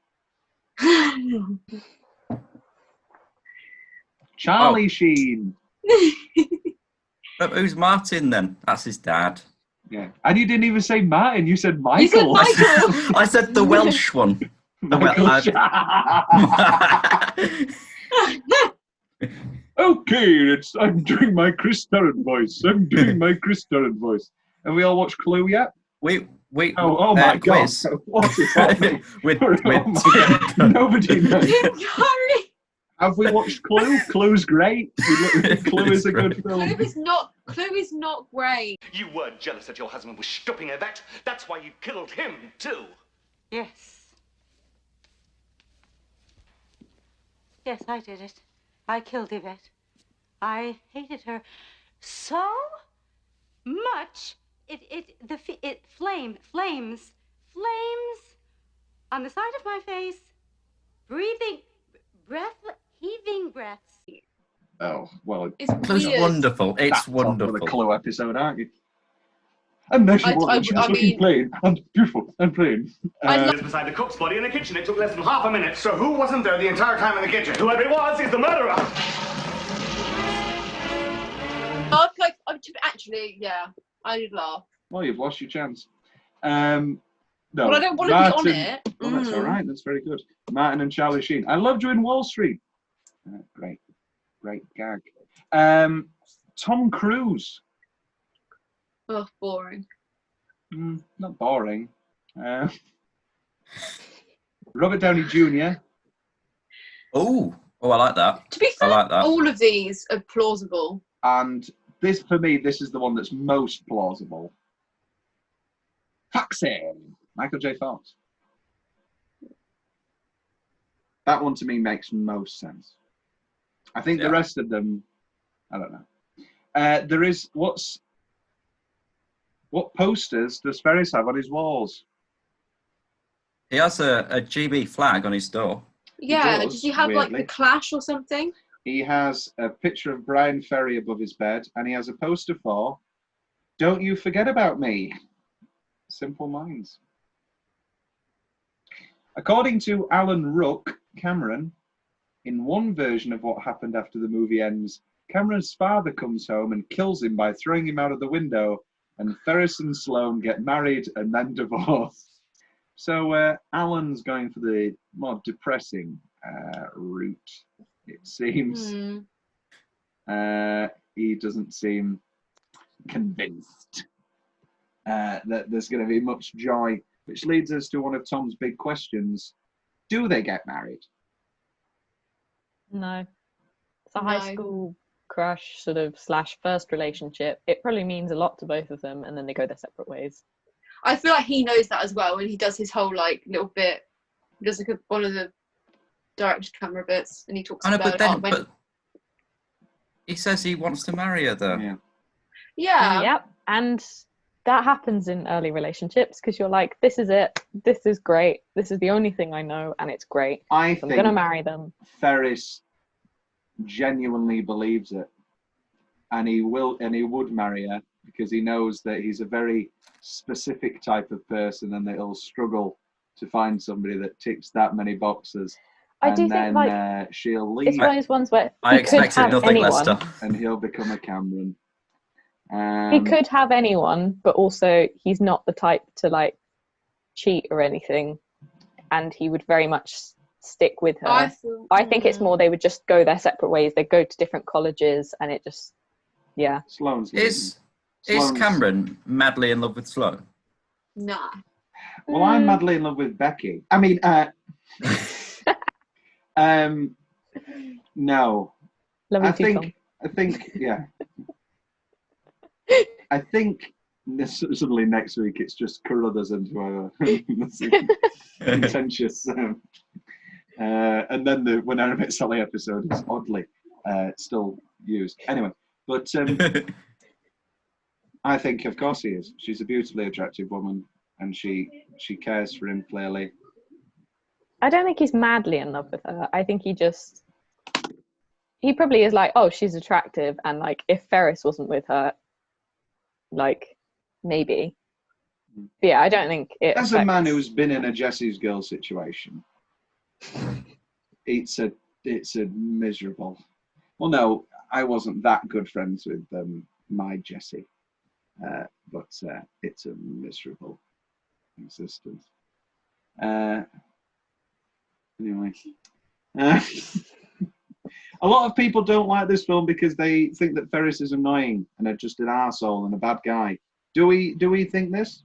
Charlie Sheen. But who's Martin then? That's his dad. Yeah. And you didn't even say Martin, you said Michael. I said the Welsh one. The Okay, I'm doing my Chris Tarrant voice. Have we all watched Clue yet? Oh my God. quiz. What is happening? Nobody knows. Have we watched Clue? Clue's great. Clue is a good film. Clue is not great. You were jealous that your husband was stopping at that. That's why you killed him, too. Yes. Yes, I did it. I killed Yvette. I hated her so much. It flames on the side of my face, heaving breaths. Oh, well, It's It's weird. wonderful. It's that's for the wonderful. Clue episode, aren't you? And there she was, and she was looking plain and beautiful and plain. Just beside the cook's body in the kitchen. It took less than half a minute. So who wasn't there the entire time in the kitchen? Whoever it was, he's the murderer. Actually, yeah, I did laugh. Well, you've lost your chance. No, Well, I don't want to be on it. Oh, that's all right. That's very good. Martin and Charlie Sheen. I loved you in Wall Street. Great gag. Tom Cruise. Oh, boring. Not boring. Robert Downey Jr. Oh, I like that. To be fair, I like that. all of these are plausible. And this, for me, this is the one that's most plausible. Foxy. Michael J. Fox. That one to me makes most sense. I think the rest of them, I don't know. There is what posters does Ferris have on his walls? He has a GB flag on his door. Yeah, does, did you have weirdly. like the Clash or something? He has a picture of Brian Ferry above his bed, and he has a poster for "Don't You Forget About Me." Simple Minds. According to Alan Ruck, Cameron, in one version of what happened after the movie ends, Cameron's father comes home and kills him by throwing him out of the window, and Ferris and Sloane get married and then divorce. So Alan's going for the more depressing route, it seems. He doesn't seem convinced that there's going to be much joy, which leads us to one of Tom's big questions. Do they get married? No. It's a high school crush sort of / first relationship. It probably means a lot to both of them, and then they go their separate ways. I feel like he knows that as well when he does his whole like little bit. He does like one of the direct camera bits, and he talks about but he says he wants to marry her though. Yeah. Yep. And that happens in early relationships because you're like, this is it. This is great. This is the only thing I know, and it's great. I'm going to marry them. Ferris genuinely believes it, and he would marry her because he knows that he's a very specific type of person, and that he'll struggle to find somebody that ticks that many boxes. I do think like she'll leave. it's one of those ones where I expected nothing less tough. And he'll become a Cameron. He could have anyone, but also he's not the type to like cheat or anything, and he would very much stick with her. I think it's more they would just go their separate ways. They go to different colleges, and it just Is Cameron madly in love with Sloane? Nah. Well, I'm madly in love with Becky. I mean, no. I think, yeah. I think suddenly next week it's just Carruthers and whoever. Contentious. And then the When I Met Sally episode is oddly still used. Anyway, but I think, of course, he is. She's a beautifully attractive woman, and she cares for him clearly. I don't think he's madly in love with her. I think he probably is like, oh, she's attractive, and like if Ferris wasn't with her, like maybe. But yeah, I don't think it. As a man who's been in a Jesse's Girl situation, it's a miserable. Well, no, I wasn't that good friends with my Jesse, but it's a miserable existence. Anyway, a lot of people don't like this film because they think that Ferris is annoying and just an arsehole and a bad guy. Do we think this?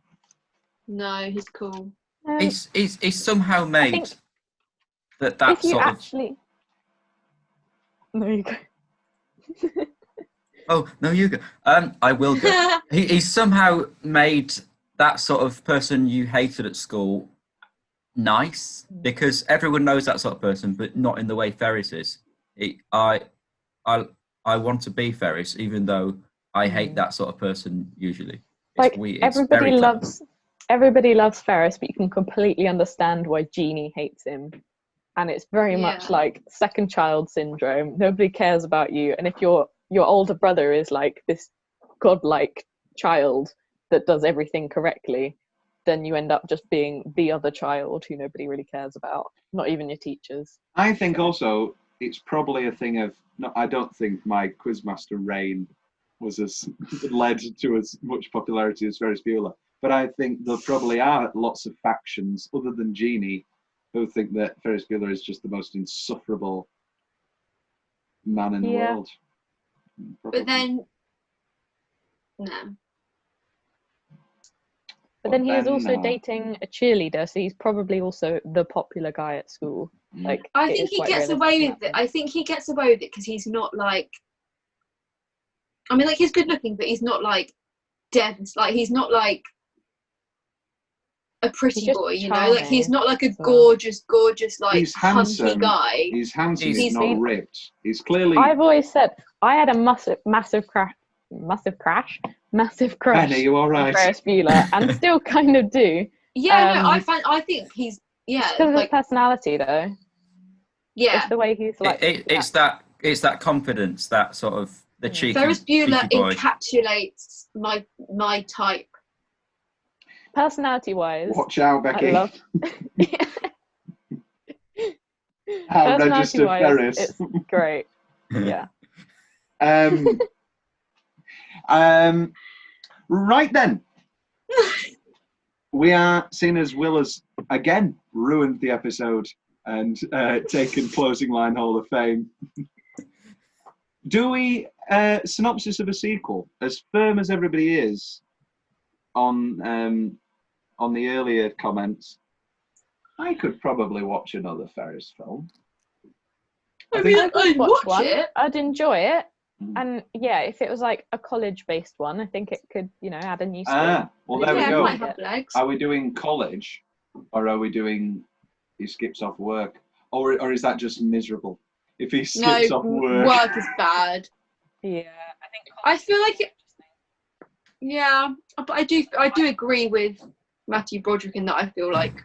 No, he's cool. He's somehow made that sort of. No, you go. Oh no, you go. I will go. He's somehow made that sort of person you hated at school nice because everyone knows that sort of person, but not in the way Ferris is. I want to be Ferris, even though I hate that sort of person usually. Like It's very clever. everybody loves Ferris, but you can completely understand why Jeannie hates him. And it's very much like second child syndrome. Nobody cares about you, and if your older brother is like this godlike child that does everything correctly, then you end up just being the other child who nobody really cares about, not even your teachers. I think also it's probably a thing of, no, I don't think my Quizmaster reign was as led to as much popularity as Ferris Bueller, but I think there probably are lots of factions other than Jeannie who think that Ferris Bueller is just the most insufferable man in the world. Probably. But then, no. But then he was also dating a cheerleader, so he's probably also the popular guy at school. Like, I think he gets away with it. I think he gets away with it because he's not like. I mean, like, he's good looking, but he's not like dead. Like, he's not like a pretty boy, you know. Like, he's not like a gorgeous, like he's handsome. hunky guy. He's handsome. He's not ripped. He's clearly. I've always said I had a massive crush. Penny, you all right? On Ferris Bueller, and still kind of do. Yeah, no, I think he's because of his personality, though. Yeah, it's the way he's like. It's that confidence, that sort of the cheeky. Ferris Bueller boy. encapsulates my type. Personality-wise, watch out, Becky. I love. How registered Ferris? It's great. Yeah. Right then, we are seeing as Will has again ruined the episode and taken closing line Hall of Fame. Do we synopsis of a sequel? As firm as everybody is on the earlier comments, I could probably watch another Ferris film. I'd watch it. I'd enjoy it. And yeah, if it was like a college-based one, I think it could, add a new story. Well, there we go. Are we doing college, or are we doing he skips off work, or is that just miserable? If he skips off work, work is bad. Yeah, I feel like it. Yeah, but I do agree with Mathew Broderick in that I feel like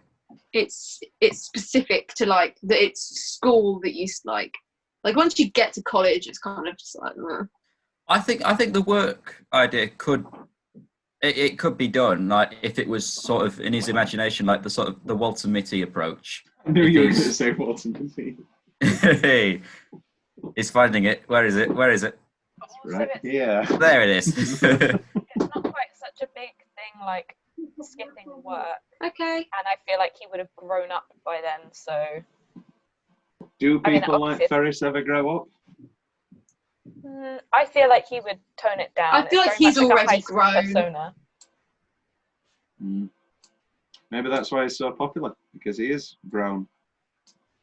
it's specific to like that it's school that you like. Like once you get to college, it's kind of just like. I think the work idea could be done like if it was sort of in his imagination, like the sort of the Walter Mitty approach. I knew you were going to say Walter Mitty. Hey, he's finding it. Where is it? Right here. There it is. It's not quite such a big thing like skipping work. Okay. And I feel like he would have grown up by then, so. Do people like Ferris ever grow up? I feel like he would tone it down. I feel like he's already grown. Persona. Maybe that's why he's so popular, because he is grown.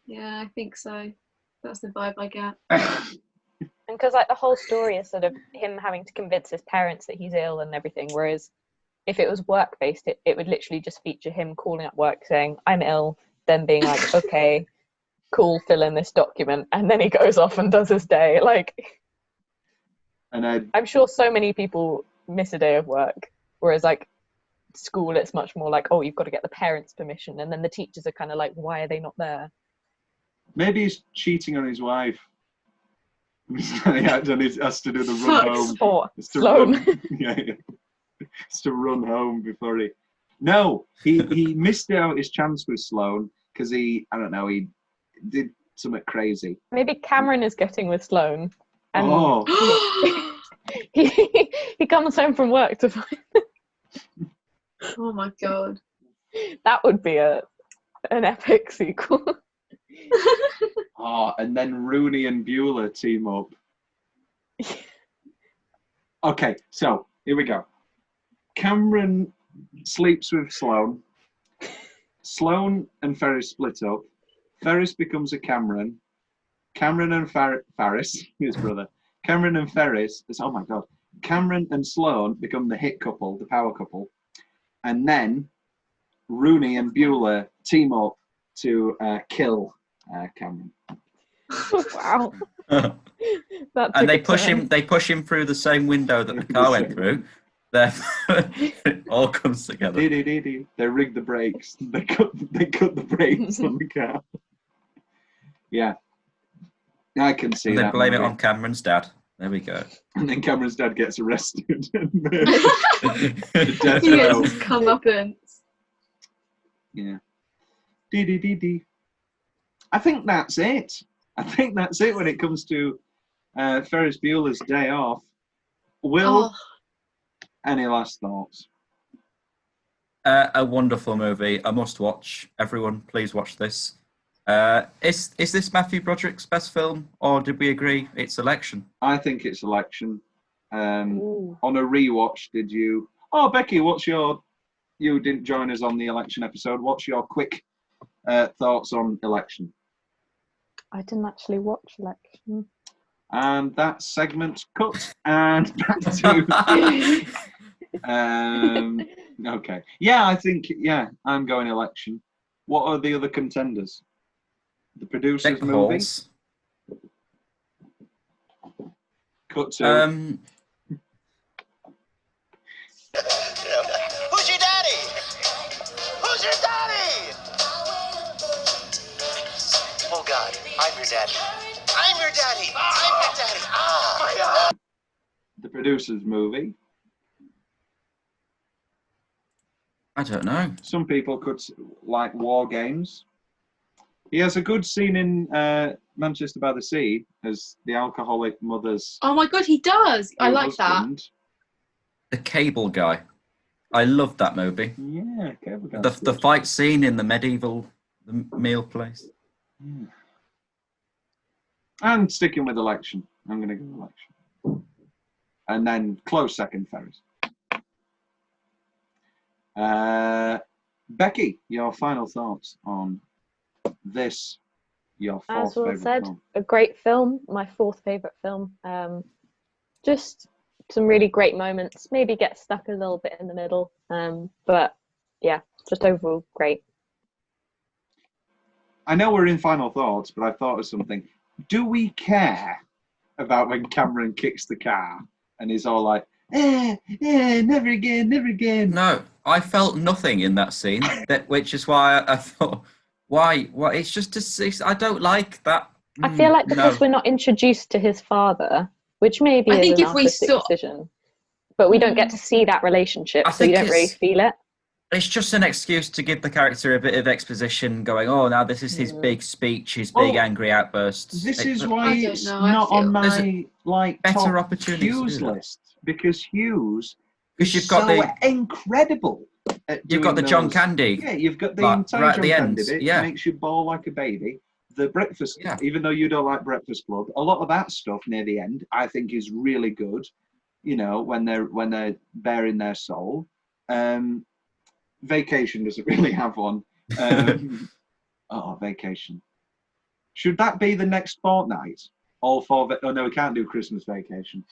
Yeah, I think so. That's the vibe I get. And because like the whole story is sort of him having to convince his parents that he's ill and everything, whereas if it was work-based, it would literally just feature him calling up work saying, I'm ill, then being like, okay, cool, fill in this document, and then he goes off and does his day. Like, and I'm sure so many people miss a day of work, whereas like school, it's much more like, oh, you've got to get the parents' permission, and then the teachers are kind of like, why are they not there? Maybe he's cheating on his wife. He has to do the run home. Or Sloan. It's to run home before he. No, he missed out his chance with Sloan because he did something crazy. Maybe Cameron is getting with Sloan. And he comes home from work to find. Oh my god, that would be an epic sequel. And then Rooney and Bueller team up. Okay, so here we go. Cameron sleeps with Sloan. Sloan and Ferris split up. Ferris becomes a Cameron. Cameron and Ferris, his brother. Cameron and Ferris, oh my god. Cameron and Sloan become the hit couple, the power couple. And then Rooney and Bueller team up to kill Cameron. Wow. And they push him. They push him through the same window that the car went through. Then it all comes together. They rig the brakes. They cut the brakes on the car. Yeah, I can see and that. They blame movie. it on Cameron's dad. There we go. And then Cameron's dad gets arrested. He gets his comeuppance. Yeah. I think that's it. I think that's it when it comes to Ferris Bueller's Day Off. Will, any last thoughts? A wonderful movie. A must watch. Everyone, please watch this. Is this Mathew Broderick's best film, or did we agree it's Election? I think it's Election. On a rewatch, did you? Oh, Becky, what's your? You didn't join us on the Election episode. What's your quick thoughts on Election? I didn't actually watch Election. And that segment's cut. And back to. Okay. Yeah, I think. Yeah, I'm going Election. What are the other contenders? The producers movie. Halls. Cut to. Who's your daddy? Who's your daddy? Oh God, I'm your daddy. I'm your daddy. I'm your daddy. Oh my God. The producers movie. I don't know. Some people could like War Games. He has a good scene in Manchester by the Sea as the alcoholic mother's. Oh my God, he does. I like husband. The Cable Guy. I love that movie. Yeah, Cable Guy. The fight scene in the medieval meal place. Yeah. And sticking with Election. I'm going to go Election. And then close second, Ferris. Becky, your final thoughts on this, your fourth As Will favourite said, film. a great film, my fourth favourite film. Just some really great moments, maybe get stuck a little bit in the middle. But yeah, just overall great. I know we're in final thoughts, but I thought of something. Do we care about when Cameron kicks the car and he's all like, never again, never again? No, I felt nothing in that scene, which is why I thought, why? It's just I don't like that. I feel like because we're not introduced to his father, which maybe I is think an if we artistic saw- decision, but we don't get to see that relationship, so you don't really feel it. It's just an excuse to give the character a bit of exposition, going, oh, now this is his big speech, his big angry outbursts. This is why it's not on my better top opportunities to Hughes do that. list, because Hughes Because is you've got so the incredible. At You've got doing the John those. Candy. Yeah, you've got the like, entire right at John the Candy end. bit. Yeah. Makes you bawl like a baby. The Breakfast, even though you don't like Breakfast Club, a lot of that stuff near the end, I think, is really good. You know, when they're bearing their soul. Vacation doesn't really have one. Vacation. Should that be the next fortnight? All four? Oh no, we can't do Christmas Vacation.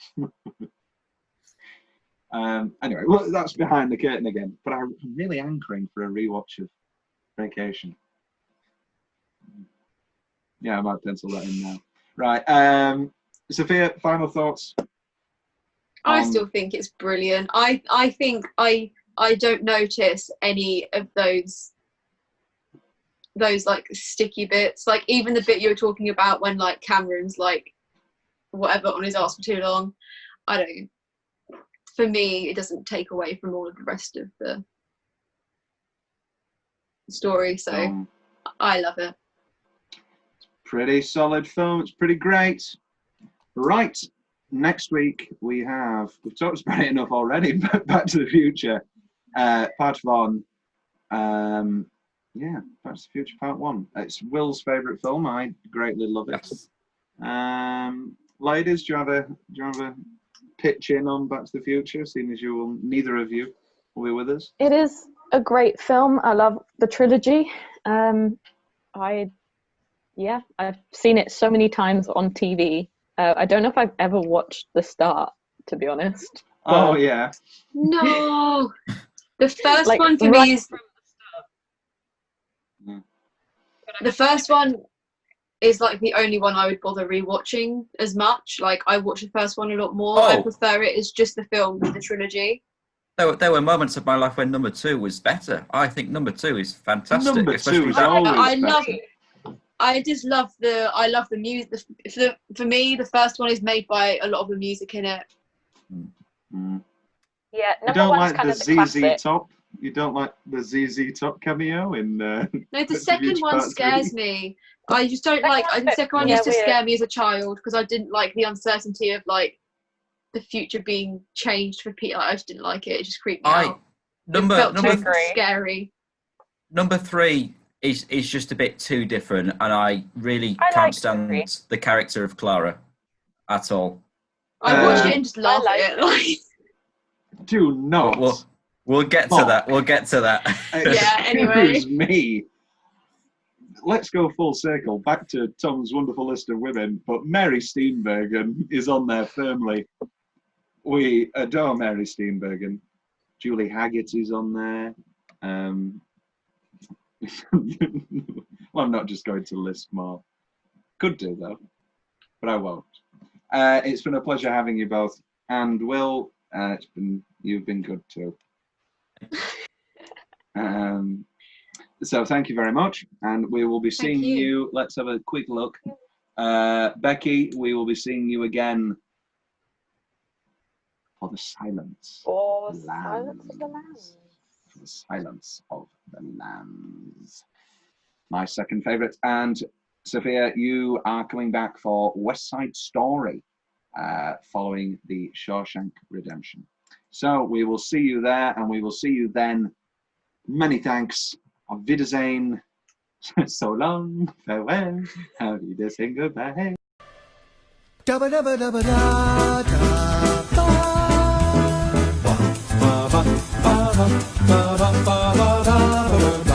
Anyway, well, that's behind the curtain again. But I'm really hankering for a rewatch of Vacation. Yeah, I might pencil that in now. Right, Sophia, final thoughts? I still think it's brilliant. I think I don't notice any of those like sticky bits. Like even the bit you were talking about when like Cameron's like whatever on his ass for too long. I don't. For me, it doesn't take away from all of the rest of the story. So I love it. Pretty solid film. It's pretty great. Right. Next week we've talked about it enough already, but Back to the Future, part one. Back to the Future part one. It's Will's favourite film. I greatly love it. Yes. Ladies, do you have a pitch in on Back to the Future, seeing as neither of you will be with us? It is a great film. I love the trilogy. I've seen it so many times on TV. I don't know if I've ever watched the start, to be honest. Oh yeah. No, the first Like, one for right me is. The first one is like the only one I would bother rewatching as much. Like I watch the first one a lot more. I prefer it as just the film than the trilogy. There were moments of my life when number 2 was better. I think number 2 is fantastic. Number 2 is always better. I love the music. For me, the first one is made by a lot of the music in it. Yeah, you don't like the ZZ Top? You don't like the ZZ Top cameo in? No, the second one scares me. I just don't like. The second one used to scare me as a child because I didn't like the uncertainty of like the future being changed for Peter. I just didn't like it. It just creeped me out. Number scary. Number 3 is just a bit too different, and I really can't stand the character of Clara at all. I watch it and just laugh at it. Like, do not. We'll get to that. We'll get to that. Yeah. Anyway. Excuse me. Let's go full circle back to Tom's wonderful list of women, but Mary Steenburgen is on there firmly. We adore Mary Steenburgen. Julie Haggerty's on there. Well, I'm not just going to list more. Could do though, but I won't. It's been a pleasure having you both, and Will, you've been good too. So thank you very much, and we will be seeing you. Let's have a quick look. Becky, we will be seeing you again for the silence. Or the silence of the lambs. For the silence of the lambs. My second favourite. And Sophia, you are coming back for West Side Story, following the Shawshank Redemption. So we will see you there, and we will see you then. Many thanks. Auf Wiedersehen. So long. Farewell. Auf Wiedersehen. Goodbye. Dabba dabba dabba da da ba ba ba ba ba ba ba ba ba ba